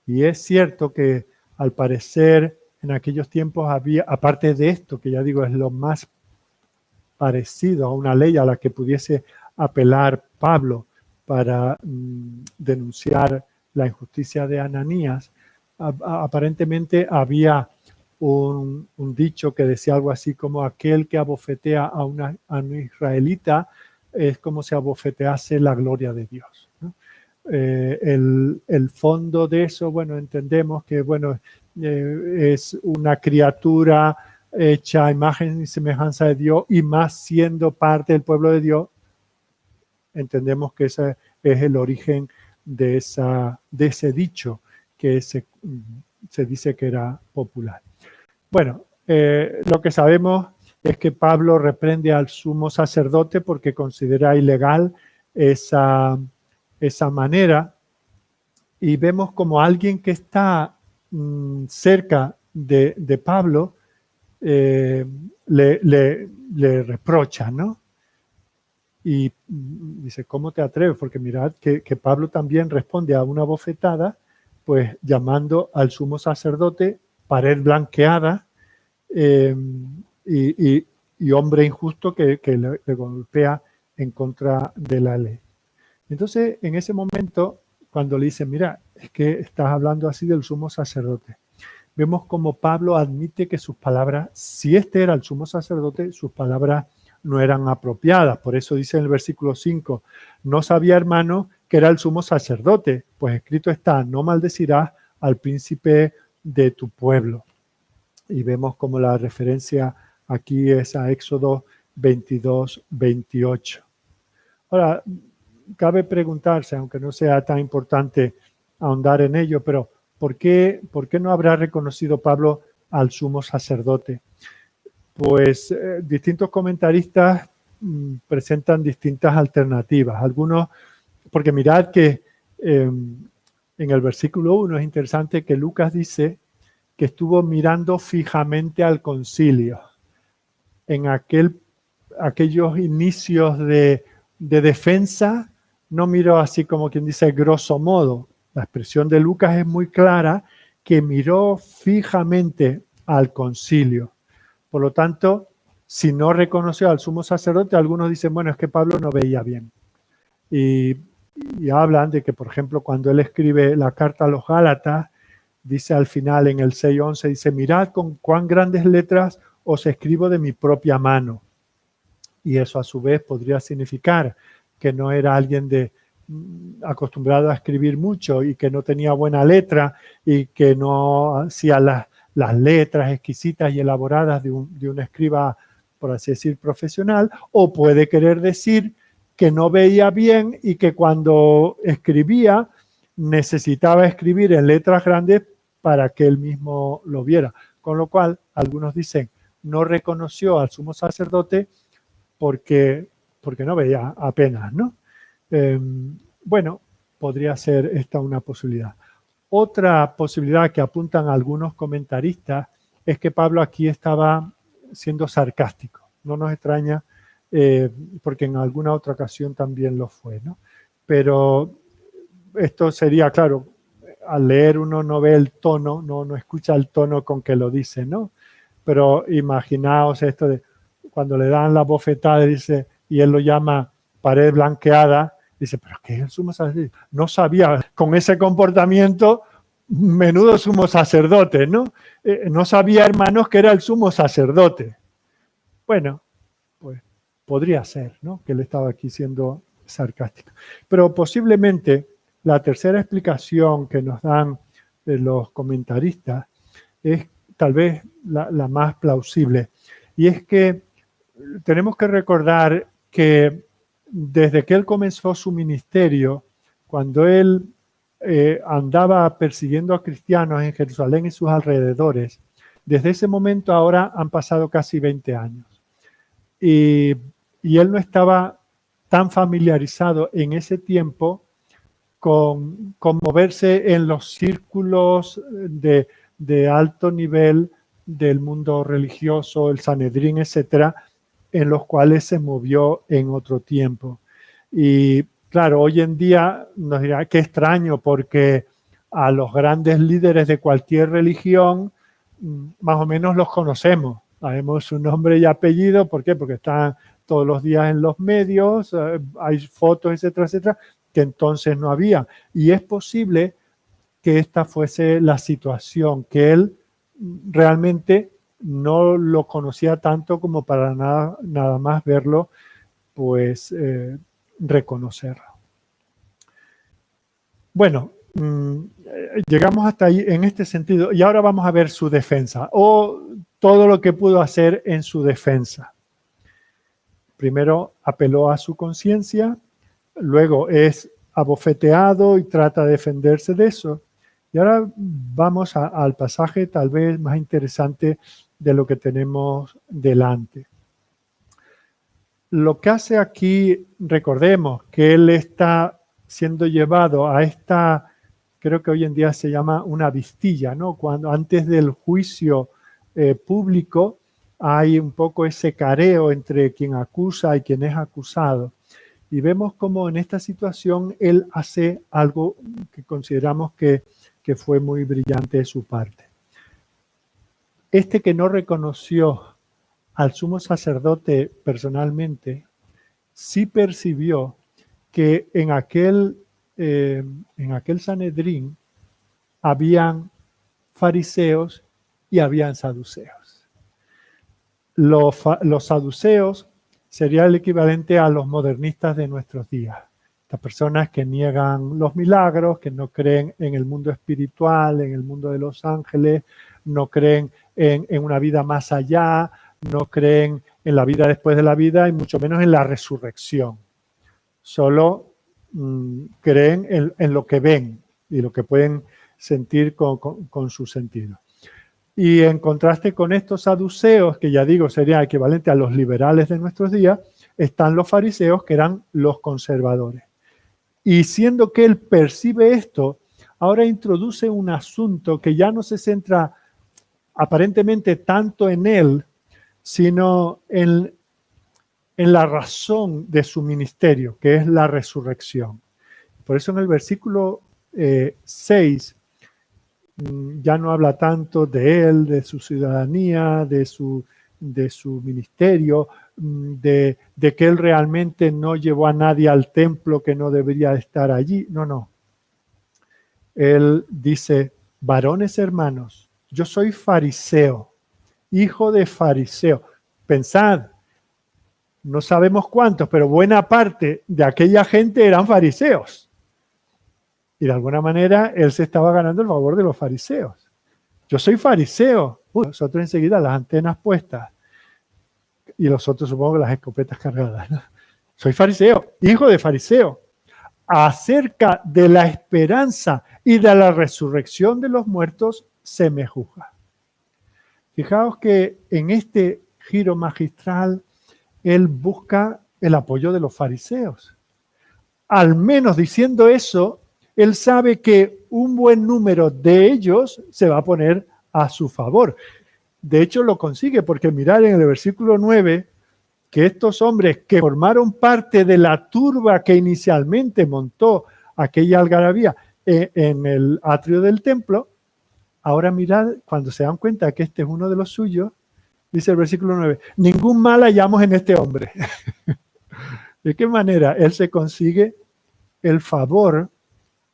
Y es cierto que al parecer en aquellos tiempos había, aparte de esto, que ya digo es lo más parecido a una ley a la que pudiese apelar Pablo para denunciar la injusticia de Ananías, aparentemente había un dicho que decía algo así como aquel que abofetea a un israelita es como si abofetease la gloria de Dios, ¿no? El fondo de eso, bueno, entendemos que, bueno, es una criatura hecha a imagen y semejanza de Dios y más siendo parte del pueblo de Dios, entendemos que ese es el origen de ese dicho que se dice que era popular. Bueno, lo que sabemos es que Pablo reprende al sumo sacerdote porque considera ilegal esa manera, y vemos como alguien que está cerca de Pablo le reprocha, ¿no? Y dice, ¿cómo te atreves? Porque mirad que Pablo también responde a una bofetada, pues llamando al sumo sacerdote pared blanqueada y hombre injusto que le golpea en contra de la ley. Entonces, en ese momento, cuando le dicen, mira, es que estás hablando así del sumo sacerdote, vemos como Pablo admite que sus palabras, si este era el sumo sacerdote, sus palabras no eran apropiadas. Por eso dice en el versículo 5, no sabía, hermano, que era el sumo sacerdote, pues escrito está, no maldecirás al príncipe de tu pueblo. Y vemos como la referencia aquí es a Éxodo 22, 28. Ahora, cabe preguntarse, aunque no sea tan importante ahondar en ello, pero ¿por qué no habrá reconocido Pablo al sumo sacerdote? Pues distintos comentaristas presentan distintas alternativas. Algunos, porque mirad que en el versículo 1 es interesante que Lucas dice que estuvo mirando fijamente al concilio. En aquellos inicios de defensa, no miró así como quien dice grosso modo. La expresión de Lucas es muy clara, que miró fijamente al concilio. Por lo tanto, si no reconoció al sumo sacerdote, algunos dicen, bueno, es que Pablo no veía bien. Y hablan de que, por ejemplo, cuando él escribe la carta a los Gálatas, dice al final en el 6:11, dice, mirad con cuán grandes letras os escribo de mi propia mano. Y eso a su vez podría significar que no era alguien acostumbrado a escribir mucho y que no tenía buena letra y que no hacía las las letras exquisitas y elaboradas de un escriba, por así decir, profesional, o puede querer decir que no veía bien y que cuando escribía necesitaba escribir en letras grandes para que él mismo lo viera. Con lo cual, algunos dicen, no reconoció al sumo sacerdote porque no veía apenas, ¿no? Bueno, podría ser esta una posibilidad. Otra posibilidad que apuntan algunos comentaristas es que Pablo aquí estaba siendo sarcástico. No nos extraña, porque en alguna otra ocasión también lo fue, ¿no? Pero esto sería, claro, al leer uno no ve el tono, no escucha el tono con que lo dice, ¿no? Pero imaginaos esto de cuando le dan la bofetada, dice, y él lo llama pared blanqueada, dice, pero ¿qué es el sumo sacerdote? No sabía, con ese comportamiento, menudo sumo sacerdote, ¿no? No sabía, hermanos, que era el sumo sacerdote. Bueno, pues podría ser, ¿no? Que él estaba aquí siendo sarcástico. Pero posiblemente la tercera explicación que nos dan los comentaristas es tal vez la más plausible. Y es que tenemos que recordar que desde que él comenzó su ministerio, cuando él andaba persiguiendo a cristianos en Jerusalén y sus alrededores, desde ese momento ahora han pasado casi 20 años. Y él no estaba tan familiarizado en ese tiempo con moverse en los círculos de alto nivel del mundo religioso, el Sanedrín, etcétera, en los cuales se movió en otro tiempo. Y claro, hoy en día nos dirá qué extraño, porque a los grandes líderes de cualquier religión más o menos los conocemos. Sabemos su nombre y apellido. ¿Por qué? Porque están todos los días en los medios, hay fotos, etcétera, etcétera, que entonces no había. Y es posible que esta fuese la situación, que él realmente no lo conocía tanto como para nada más verlo, pues reconocerlo. Bueno, llegamos hasta ahí en este sentido y ahora vamos a ver su defensa o todo lo que pudo hacer en su defensa. Primero apeló a su conciencia, luego es abofeteado y trata de defenderse de eso. Y ahora vamos al pasaje tal vez más interesante de lo que tenemos delante. Lo que hace aquí, recordemos que él está siendo llevado a esta, creo que hoy en día se llama una vistilla, ¿no? Cuando antes del juicio público hay un poco ese careo entre quien acusa y quien es acusado. Y vemos como en esta situación él hace algo que consideramos que fue muy brillante de su parte. Este que no reconoció al sumo sacerdote personalmente, sí percibió que en aquel Sanedrín habían fariseos y habían saduceos. Los saduceos sería el equivalente a los modernistas de nuestros días. Estas personas que niegan los milagros, que no creen en el mundo espiritual, en el mundo de los ángeles, no creen en una vida más allá, no creen en la vida después de la vida y mucho menos en la resurrección. Solo creen en lo que ven y lo que pueden sentir con su sentido. Y en contraste con estos saduceos, que ya digo sería equivalente a los liberales de nuestros días, están los fariseos, que eran los conservadores. Y siendo que él percibe esto, ahora introduce un asunto que ya no se centra aparentemente tanto en él, sino en la razón de su ministerio, que es la resurrección. Por eso en el versículo 6 ya no habla tanto de él, de su ciudadanía, de su ministerio, de que él realmente no llevó a nadie al templo que no debería estar allí. No. Él dice, varones hermanos, yo soy fariseo, hijo de fariseo. Pensad, no sabemos cuántos, pero buena parte de aquella gente eran fariseos. Y de alguna manera él se estaba ganando el favor de los fariseos. Yo soy fariseo. Nosotros enseguida las antenas puestas. Y los otros supongo que las escopetas cargadas, ¿no? Soy fariseo, hijo de fariseo. Acerca de la esperanza y de la resurrección de los muertos se me juzga. Fijaos que en este giro magistral él busca el apoyo de los fariseos. Al menos diciendo eso, él sabe que un buen número de ellos se va a poner a su favor. De hecho, lo consigue porque mirar en el versículo 9 que estos hombres que formaron parte de la turba que inicialmente montó aquella algarabía en el atrio del templo, ahora mirad, cuando se dan cuenta que este es uno de los suyos, dice el versículo 9, ningún mal hallamos en este hombre. ¿De qué manera él se consigue el favor?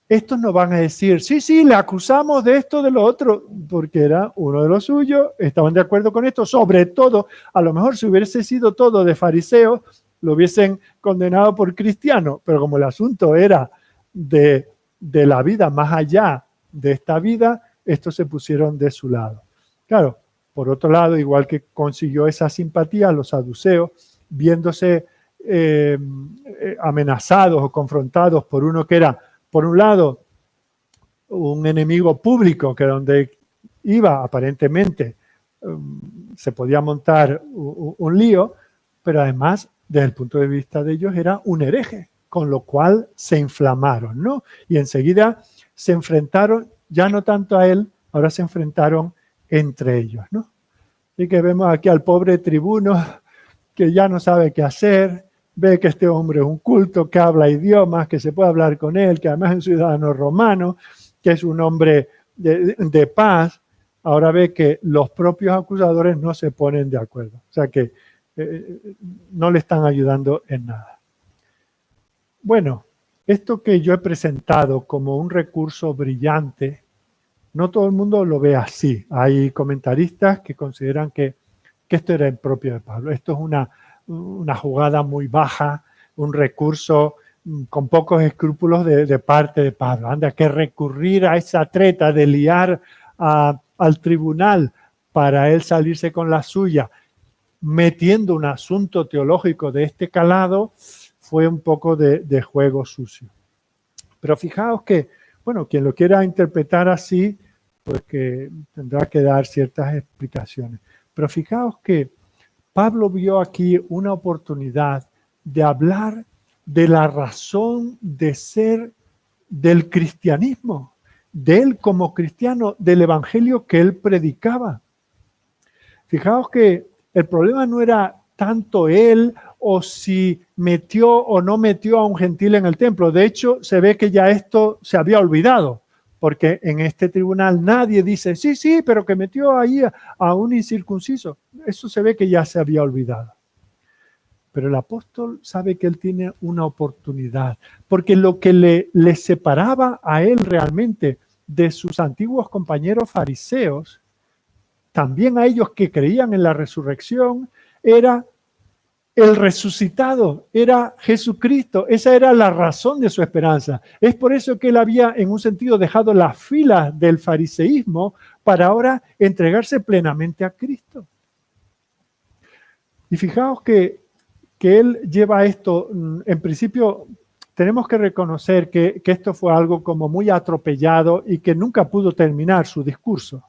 Estos no van a decir, sí, le acusamos de esto, de lo otro, porque era uno de los suyos, estaban de acuerdo con esto. Sobre todo, a lo mejor si hubiese sido todo de fariseos, lo hubiesen condenado por cristiano, pero como el asunto era de la vida más allá de esta vida, estos se pusieron de su lado. Claro, por otro lado, igual que consiguió esa simpatía, los saduceos, viéndose amenazados o confrontados por uno que era, por un lado, un enemigo público, que donde iba aparentemente se podía montar un lío, pero además, desde el punto de vista de ellos, era un hereje, con lo cual se inflamaron, ¿no? Y enseguida se enfrentaron, ya no tanto a él, ahora se enfrentaron entre ellos, ¿no? Y que vemos aquí al pobre tribuno que ya no sabe qué hacer, ve que este hombre es un culto, que habla idiomas, que se puede hablar con él, que además es un ciudadano romano, que es un hombre de paz. Ahora ve que los propios acusadores no se ponen de acuerdo. O sea que no le están ayudando en nada. Bueno, esto que yo he presentado como un recurso brillante, no todo el mundo lo ve así. Hay comentaristas que consideran que esto era impropio de Pablo. Esto es una jugada muy baja, un recurso con pocos escrúpulos de parte de Pablo. Anda, que recurrir a esa treta de liar al tribunal para él salirse con la suya, metiendo un asunto teológico de este calado, fue un poco de juego sucio. Pero fijaos que, bueno, quien lo quiera interpretar así, pues que tendrá que dar ciertas explicaciones. Pero fijaos que Pablo vio aquí una oportunidad de hablar de la razón de ser del cristianismo, de él como cristiano, del evangelio que él predicaba. Fijaos que el problema no era tanto él o si metió o no metió a un gentil en el templo. De hecho, se ve que ya esto se había olvidado, porque en este tribunal nadie dice, sí, pero que metió ahí a un incircunciso. Eso se ve que ya se había olvidado. Pero el apóstol sabe que él tiene una oportunidad, porque lo que le separaba a él realmente de sus antiguos compañeros fariseos, también a ellos que creían en la resurrección, era el resucitado, era Jesucristo. Esa era la razón de su esperanza. Es por eso que él había, en un sentido, dejado las filas del fariseísmo para ahora entregarse plenamente a Cristo. Y fijaos que él lleva esto, en principio, tenemos que reconocer que esto fue algo como muy atropellado y que nunca pudo terminar su discurso.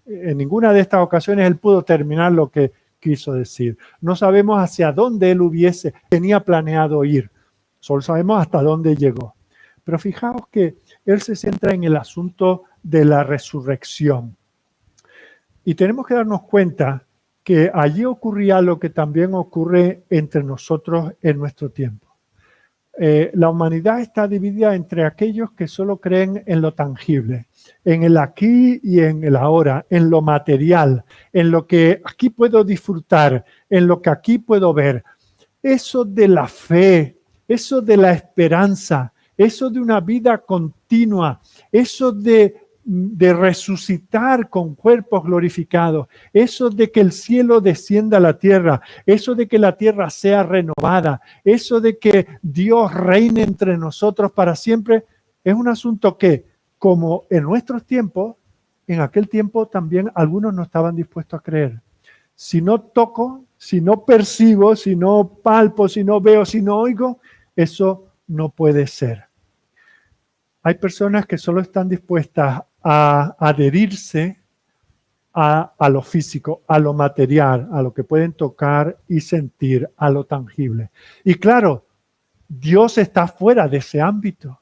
En ninguna de estas ocasiones él pudo terminar lo que quiso decir. No sabemos hacia dónde él tenía planeado ir. Solo sabemos hasta dónde llegó. Pero fijaos que él se centra en el asunto de la resurrección. Y tenemos que darnos cuenta que allí ocurría lo que también ocurre entre nosotros en nuestro tiempo. La humanidad está dividida entre aquellos que solo creen en lo tangible, en el aquí y en el ahora, en lo material, en lo que aquí puedo disfrutar, en lo que aquí puedo ver. Eso de la fe, eso de la esperanza, eso de una vida continua, eso de resucitar con cuerpos glorificados, eso de que el cielo descienda a la tierra, eso de que la tierra sea renovada, eso de que Dios reine entre nosotros para siempre, es un asunto que, como en nuestros tiempos, en aquel tiempo también algunos no estaban dispuestos a creer. Si no toco, si no percibo, si no palpo, si no veo, si no oigo, eso no puede ser. Hay personas que solo están dispuestas a adherirse a lo físico, a lo material, a lo que pueden tocar y sentir, a lo tangible. Y claro, Dios está fuera de ese ámbito.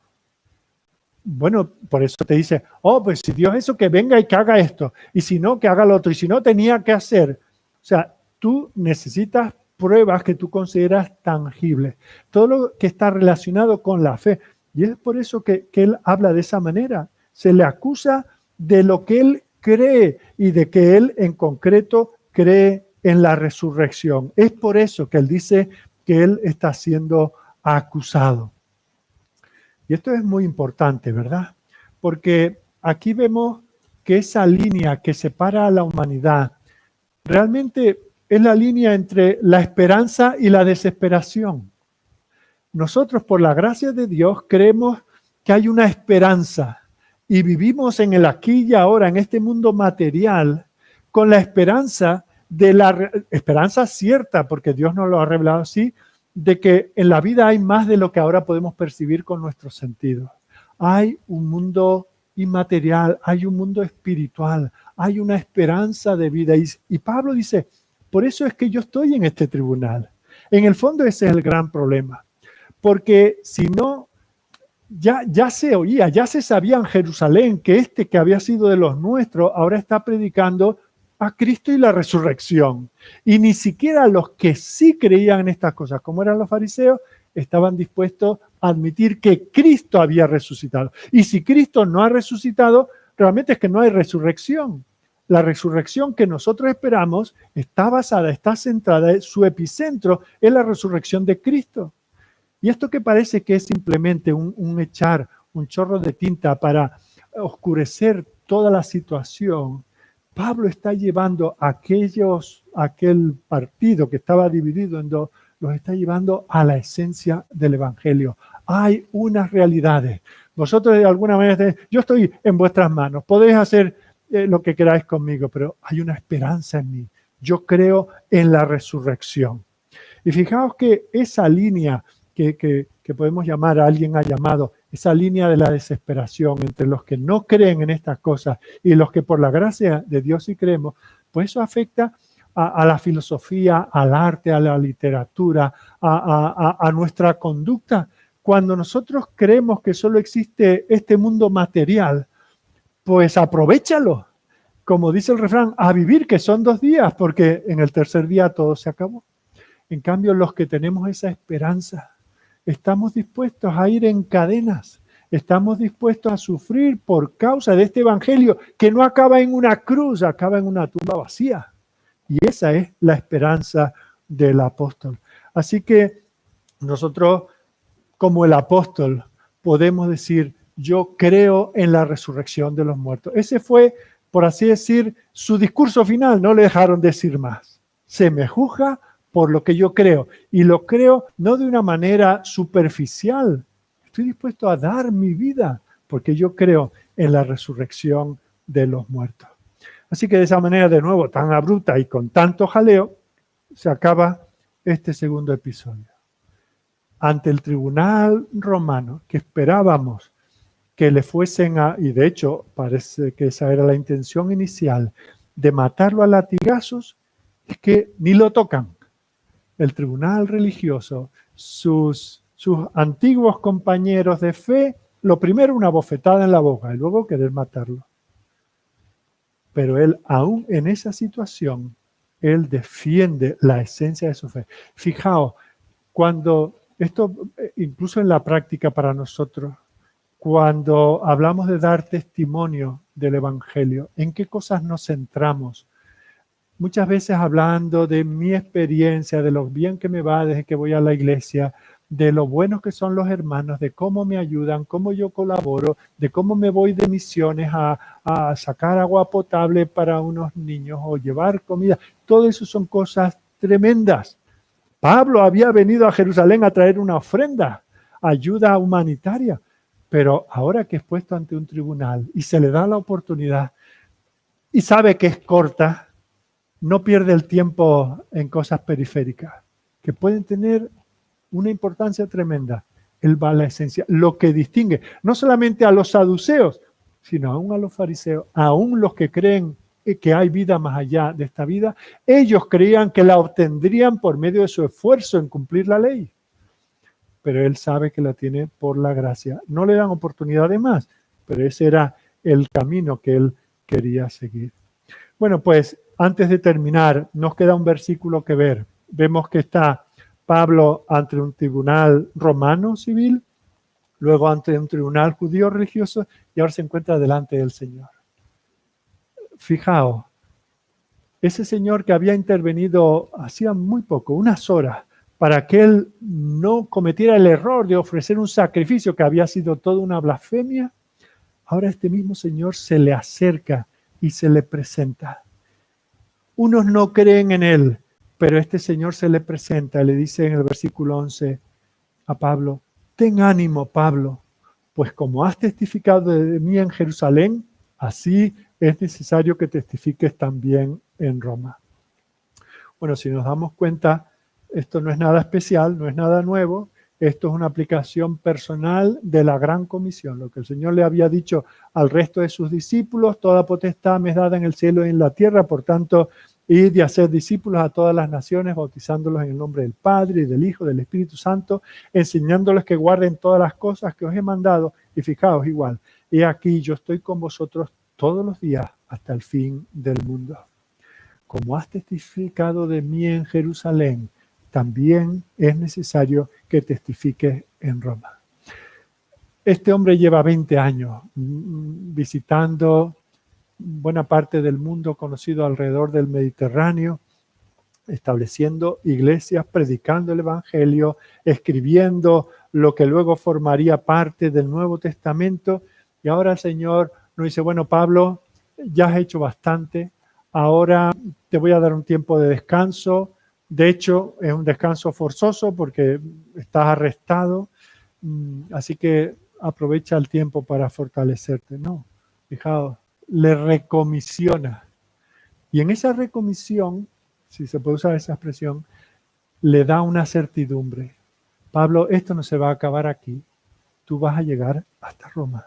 Bueno, por eso te dice, oh, pues si Dios eso, que venga y que haga esto, y si no, que haga lo otro, y si no, tenía que hacer. O sea, tú necesitas pruebas que tú consideras tangibles. Todo lo que está relacionado con la fe. Y es por eso que él habla de esa manera. Se le acusa de lo que él cree y de que él en concreto cree en la resurrección. Es por eso que él dice que él está siendo acusado. Y esto es muy importante, ¿verdad? Porque aquí vemos que esa línea que separa a la humanidad realmente es la línea entre la esperanza y la desesperación. Nosotros, por la gracia de Dios, creemos que hay una esperanza y vivimos en el aquí y ahora, en este mundo material, con la esperanza de la esperanza cierta, porque Dios nos lo ha revelado así, de que en la vida hay más de lo que ahora podemos percibir con nuestros sentidos. Hay un mundo inmaterial, hay un mundo espiritual, hay una esperanza de vida. Y Pablo dice, por eso es que yo estoy en este tribunal. En el fondo ese es el gran problema. Porque si no, ya se oía, ya se sabía en Jerusalén que este que había sido de los nuestros ahora está predicando a Cristo y la resurrección. Y ni siquiera los que sí creían en estas cosas, como eran los fariseos, estaban dispuestos a admitir que Cristo había resucitado. Y si Cristo no ha resucitado, realmente es que no hay resurrección. La resurrección que nosotros esperamos está basada, está centrada, su epicentro es la resurrección de Cristo. Y esto que parece que es simplemente un echar un chorro de tinta para oscurecer toda la situación, Pablo está llevando aquel partido que estaba dividido en dos, los está llevando a la esencia del Evangelio. Hay unas realidades. Vosotros de alguna manera, yo estoy en vuestras manos, podéis hacer lo que queráis conmigo, pero hay una esperanza en mí. Yo creo en la resurrección. Y fijaos que esa línea que podemos llamar, a alguien ha llamado, esa línea de la desesperación entre los que no creen en estas cosas y los que por la gracia de Dios sí creemos, pues eso afecta a la filosofía, al arte, a la literatura, a nuestra conducta. Cuando nosotros creemos que solo existe este mundo material, pues aprovéchalo. Como dice el refrán, a vivir, que son 2 días, porque en el tercer día todo se acabó. En cambio, los que tenemos esa esperanza, estamos dispuestos a ir en cadenas, estamos dispuestos a sufrir por causa de este evangelio que no acaba en una cruz, acaba en una tumba vacía. Y esa es la esperanza del apóstol. Así que nosotros, como el apóstol, podemos decir, yo creo en la resurrección de los muertos. Ese fue, por así decir, su discurso final, no le dejaron decir más. Se me juzga por lo que yo creo. Y lo creo no de una manera superficial. Estoy dispuesto a dar mi vida porque yo creo en la resurrección de los muertos. Así que de esa manera, de nuevo, tan abrupta y con tanto jaleo, se acaba este segundo episodio. Ante el tribunal romano, que esperábamos que le fuesen y de hecho parece que esa era la intención inicial, de matarlo a latigazos, es que ni lo tocan. El tribunal religioso, sus antiguos compañeros de fe, lo primero una bofetada en la boca y luego querer matarlo. Pero él, aún en esa situación, él defiende la esencia de su fe. Fijaos, cuando esto, incluso en la práctica para nosotros, cuando hablamos de dar testimonio del Evangelio, ¿en qué cosas nos centramos? Muchas veces hablando de mi experiencia, de lo bien que me va desde que voy a la iglesia, de lo buenos que son los hermanos, de cómo me ayudan, cómo yo colaboro, de cómo me voy de misiones a sacar agua potable para unos niños o llevar comida. Todo eso son cosas tremendas. Pablo había venido a Jerusalén a traer una ofrenda, ayuda humanitaria, pero ahora que es puesto ante un tribunal y se le da la oportunidad, y sabe que es corta, no pierde el tiempo en cosas periféricas, que pueden tener una importancia tremenda. Él va a la esencia, lo que distingue no solamente a los saduceos, sino aún a los fariseos, aún los que creen que hay vida más allá de esta vida. Ellos creían que la obtendrían por medio de su esfuerzo en cumplir la ley, pero él sabe que la tiene por la gracia. No le dan oportunidad de más, pero ese era el camino que él quería seguir. Bueno, pues antes de terminar, nos queda un versículo que ver. Vemos que está Pablo ante un tribunal romano civil, luego ante un tribunal judío religioso y ahora se encuentra delante del Señor. Fijaos, ese Señor que había intervenido hacía muy poco, unas horas, para que él no cometiera el error de ofrecer un sacrificio que había sido toda una blasfemia, ahora este mismo Señor se le acerca y se le presenta. Unos no creen en él, pero este Señor se le presenta, le dice en el versículo 11 a Pablo: ten ánimo, Pablo, pues como has testificado de mí en Jerusalén, así es necesario que testifiques también en Roma. Bueno, si nos damos cuenta, esto no es nada especial, no es nada nuevo. Esto es una aplicación personal de la Gran Comisión. Lo que el Señor le había dicho al resto de sus discípulos: toda potestad me es dada en el cielo y en la tierra, por tanto, id y hacer discípulos a todas las naciones, bautizándolos en el nombre del Padre, y del Hijo, y del Espíritu Santo, enseñándoles que guarden todas las cosas que os he mandado. Y fijaos igual, he aquí, yo estoy con vosotros todos los días hasta el fin del mundo. Como has testificado de mí en Jerusalén, también es necesario que testifiques en Roma. Este hombre lleva 20 años visitando buena parte del mundo conocido alrededor del Mediterráneo, estableciendo iglesias, predicando el Evangelio, escribiendo lo que luego formaría parte del Nuevo Testamento. Y ahora el Señor nos dice: bueno, Pablo, ya has hecho bastante, ahora te voy a dar un tiempo de descanso. De hecho, es un descanso forzoso porque estás arrestado, así que aprovecha el tiempo para fortalecerte. No, fijaos, le recomisiona. Y en esa recomisión, si se puede usar esa expresión, le da una certidumbre. Pablo, esto no se va a acabar aquí. Tú vas a llegar hasta Roma.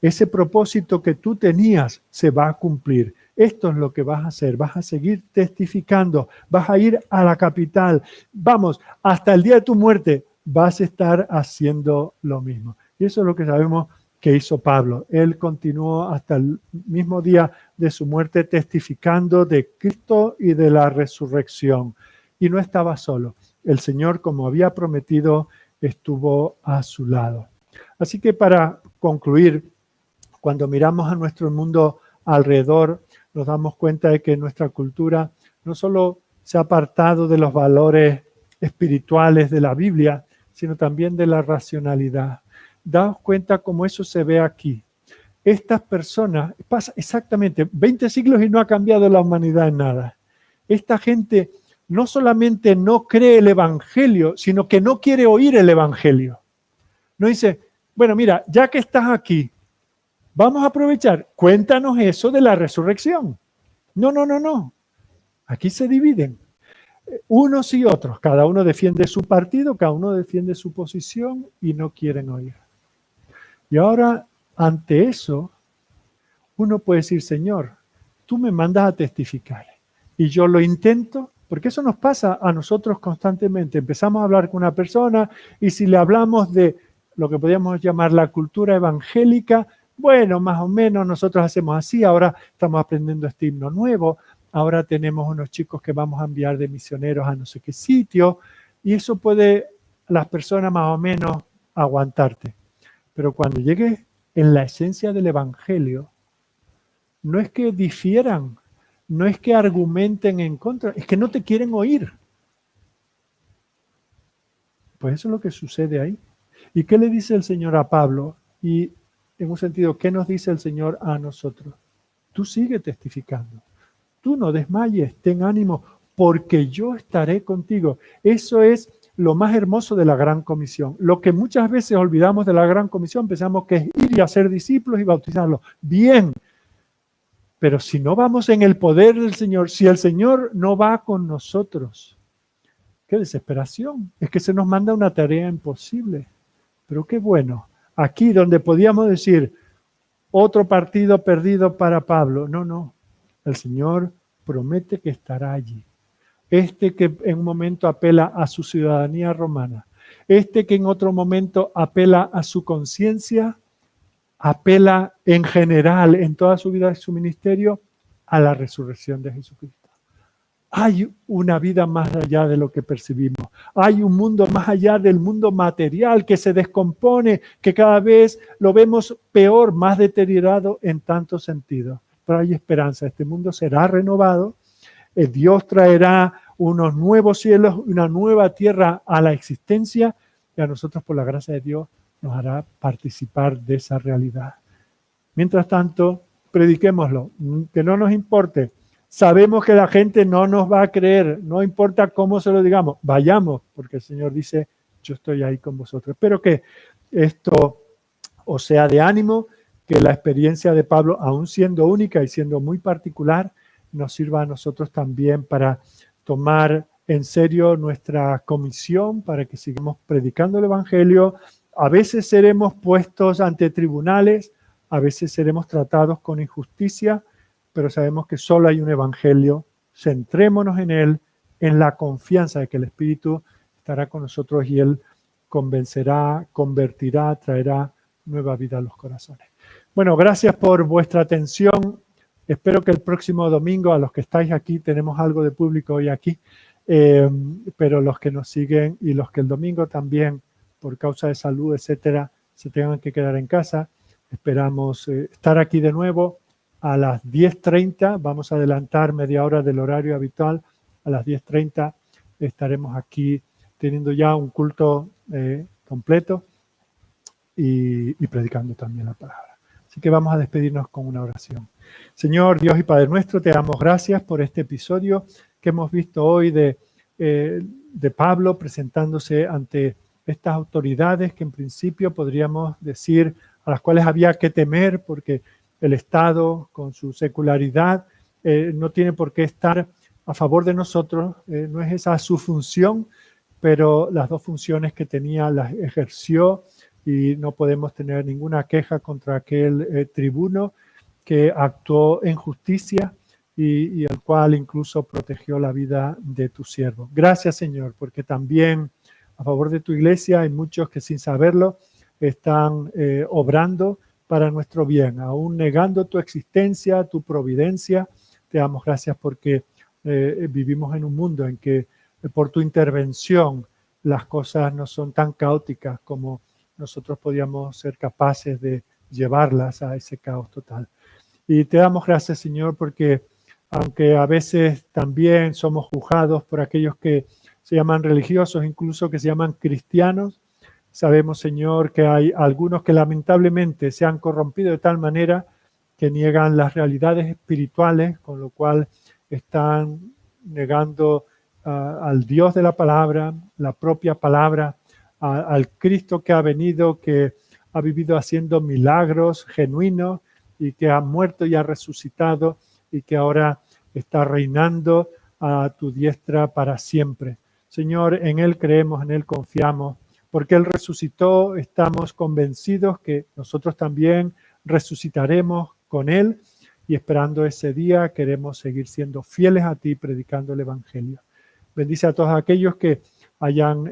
Ese propósito que tú tenías se va a cumplir. Esto es lo que vas a hacer. Vas a seguir testificando. Vas a ir a la capital. Vamos, hasta el día de tu muerte vas a estar haciendo lo mismo. Y eso es lo que sabemos que hizo Pablo. Él continuó hasta el mismo día de su muerte testificando de Cristo y de la resurrección. Y no estaba solo. El Señor, como había prometido, estuvo a su lado. Así que para concluir, cuando miramos a nuestro mundo alrededor, nos damos cuenta de que nuestra cultura no solo se ha apartado de los valores espirituales de la Biblia, sino también de la racionalidad. Daos cuenta cómo eso se ve aquí. Estas personas, pasa exactamente 20 siglos y no ha cambiado la humanidad en nada. Esta gente no solamente no cree el Evangelio, sino que no quiere oír el Evangelio. No dice: bueno, mira, ya que estás aquí, vamos a aprovechar, cuéntanos eso de la resurrección. No. Aquí se dividen. Unos y otros, cada uno defiende su partido, cada uno defiende su posición y no quieren oír. Y ahora, ante eso, uno puede decir: Señor, tú me mandas a testificar y yo lo intento, porque eso nos pasa a nosotros constantemente. Empezamos a hablar con una persona y si le hablamos de lo que podríamos llamar la cultura evangélica, bueno, más o menos nosotros hacemos así. Ahora estamos aprendiendo este himno nuevo. Ahora tenemos unos chicos que vamos a enviar de misioneros a no sé qué sitio. Y eso puede las personas más o menos aguantarte. Pero cuando llegues en la esencia del Evangelio, no es que difieran, no es que argumenten en contra, es que no te quieren oír. Pues eso es lo que sucede ahí. ¿Y qué le dice el Señor a Pablo? Y en un sentido, ¿qué nos dice el Señor a nosotros? Tú sigue testificando. Tú no desmayes, ten ánimo, porque yo estaré contigo. Eso es lo más hermoso de la Gran Comisión. Lo que muchas veces olvidamos de la Gran Comisión, pensamos que es ir y hacer discípulos y bautizarlos. Bien, Pero si no vamos en el poder del Señor, si el Señor no va con nosotros, qué desesperación. Es que se nos manda una tarea imposible. Pero qué bueno. Aquí donde podíamos decir, otro partido perdido para Pablo. No, no. El Señor promete que estará allí. Este que en un momento apela a su ciudadanía romana. Este que en otro momento apela a su conciencia, apela en general, en toda su vida y su ministerio, a la resurrección de Jesucristo. Hay una vida más allá de lo que percibimos. Hay un mundo más allá del mundo material que se descompone, que cada vez lo vemos peor, más deteriorado en tantos sentidos. Pero hay esperanza. Este mundo será renovado. Dios traerá unos nuevos cielos, una nueva tierra a la existencia y a nosotros, por la gracia de Dios, nos hará participar de esa realidad. Mientras tanto, prediquémoslo, que no nos importe. Sabemos que la gente no nos va a creer, no importa cómo se lo digamos, vayamos, porque el Señor dice, yo estoy ahí con vosotros. Espero que esto os sea de ánimo, que la experiencia de Pablo, aún siendo única y siendo muy particular, nos sirva a nosotros también para tomar en serio nuestra comisión, para que sigamos predicando el Evangelio. A veces seremos puestos ante tribunales, a veces seremos tratados con injusticia, pero sabemos que solo hay un evangelio. Centrémonos en él, en la confianza de que el Espíritu estará con nosotros y él convencerá, convertirá, traerá nueva vida a los corazones. Bueno, gracias por vuestra atención. Espero que el próximo domingo, a los que estáis aquí, tenemos algo de público hoy aquí, pero los que nos siguen y los que el domingo también, por causa de salud, etcétera, se tengan que quedar en casa. Esperamos estar aquí de nuevo a las 10:30. Vamos a adelantar media hora del horario habitual. A las 10:30 estaremos aquí teniendo ya un culto completo y predicando también la palabra. Así que vamos a despedirnos con una oración. Señor Dios y Padre nuestro, te damos gracias por este episodio que hemos visto hoy de Pablo presentándose ante estas autoridades que en principio podríamos decir a las cuales había que temer porque el Estado con su secularidad no tiene por qué estar a favor de nosotros, no es esa su función, pero las dos funciones que tenía las ejerció y no podemos tener ninguna queja contra aquel tribuno que actuó en justicia y el cual incluso protegió la vida de tu siervo. Gracias, Señor, porque también a favor de tu iglesia hay muchos que sin saberlo están obrando para nuestro bien, aún negando tu existencia, tu providencia. Te damos gracias porque vivimos en un mundo en que por tu intervención las cosas no son tan caóticas como nosotros podíamos ser capaces de llevarlas a ese caos total. Y te damos gracias, Señor, porque aunque a veces también somos juzgados por aquellos que se llaman religiosos, incluso que se llaman cristianos, sabemos, Señor, que hay algunos que lamentablemente se han corrompido de tal manera que niegan las realidades espirituales, con lo cual están negando al Dios de la palabra, la propia palabra, al Cristo que ha venido, que ha vivido haciendo milagros genuinos y que ha muerto y ha resucitado y que ahora está reinando a tu diestra para siempre. Señor, en Él creemos, en Él confiamos, porque Él resucitó, estamos convencidos que nosotros también resucitaremos con Él y esperando ese día queremos seguir siendo fieles a ti, predicando el Evangelio. Bendice a todos aquellos que hayan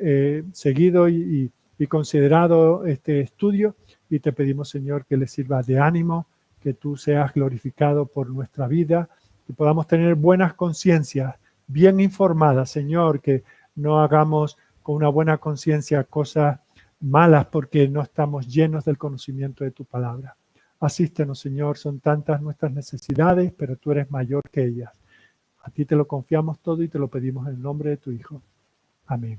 seguido y considerado este estudio y te pedimos, Señor, que les sirva de ánimo, que tú seas glorificado por nuestra vida, que podamos tener buenas conciencias, bien informadas, Señor, que no hagamos con una buena conciencia cosas malas porque no estamos llenos del conocimiento de tu palabra. Asístenos, Señor, son tantas nuestras necesidades, pero tú eres mayor que ellas. A ti te lo confiamos todo y te lo pedimos en el nombre de tu Hijo. Amén.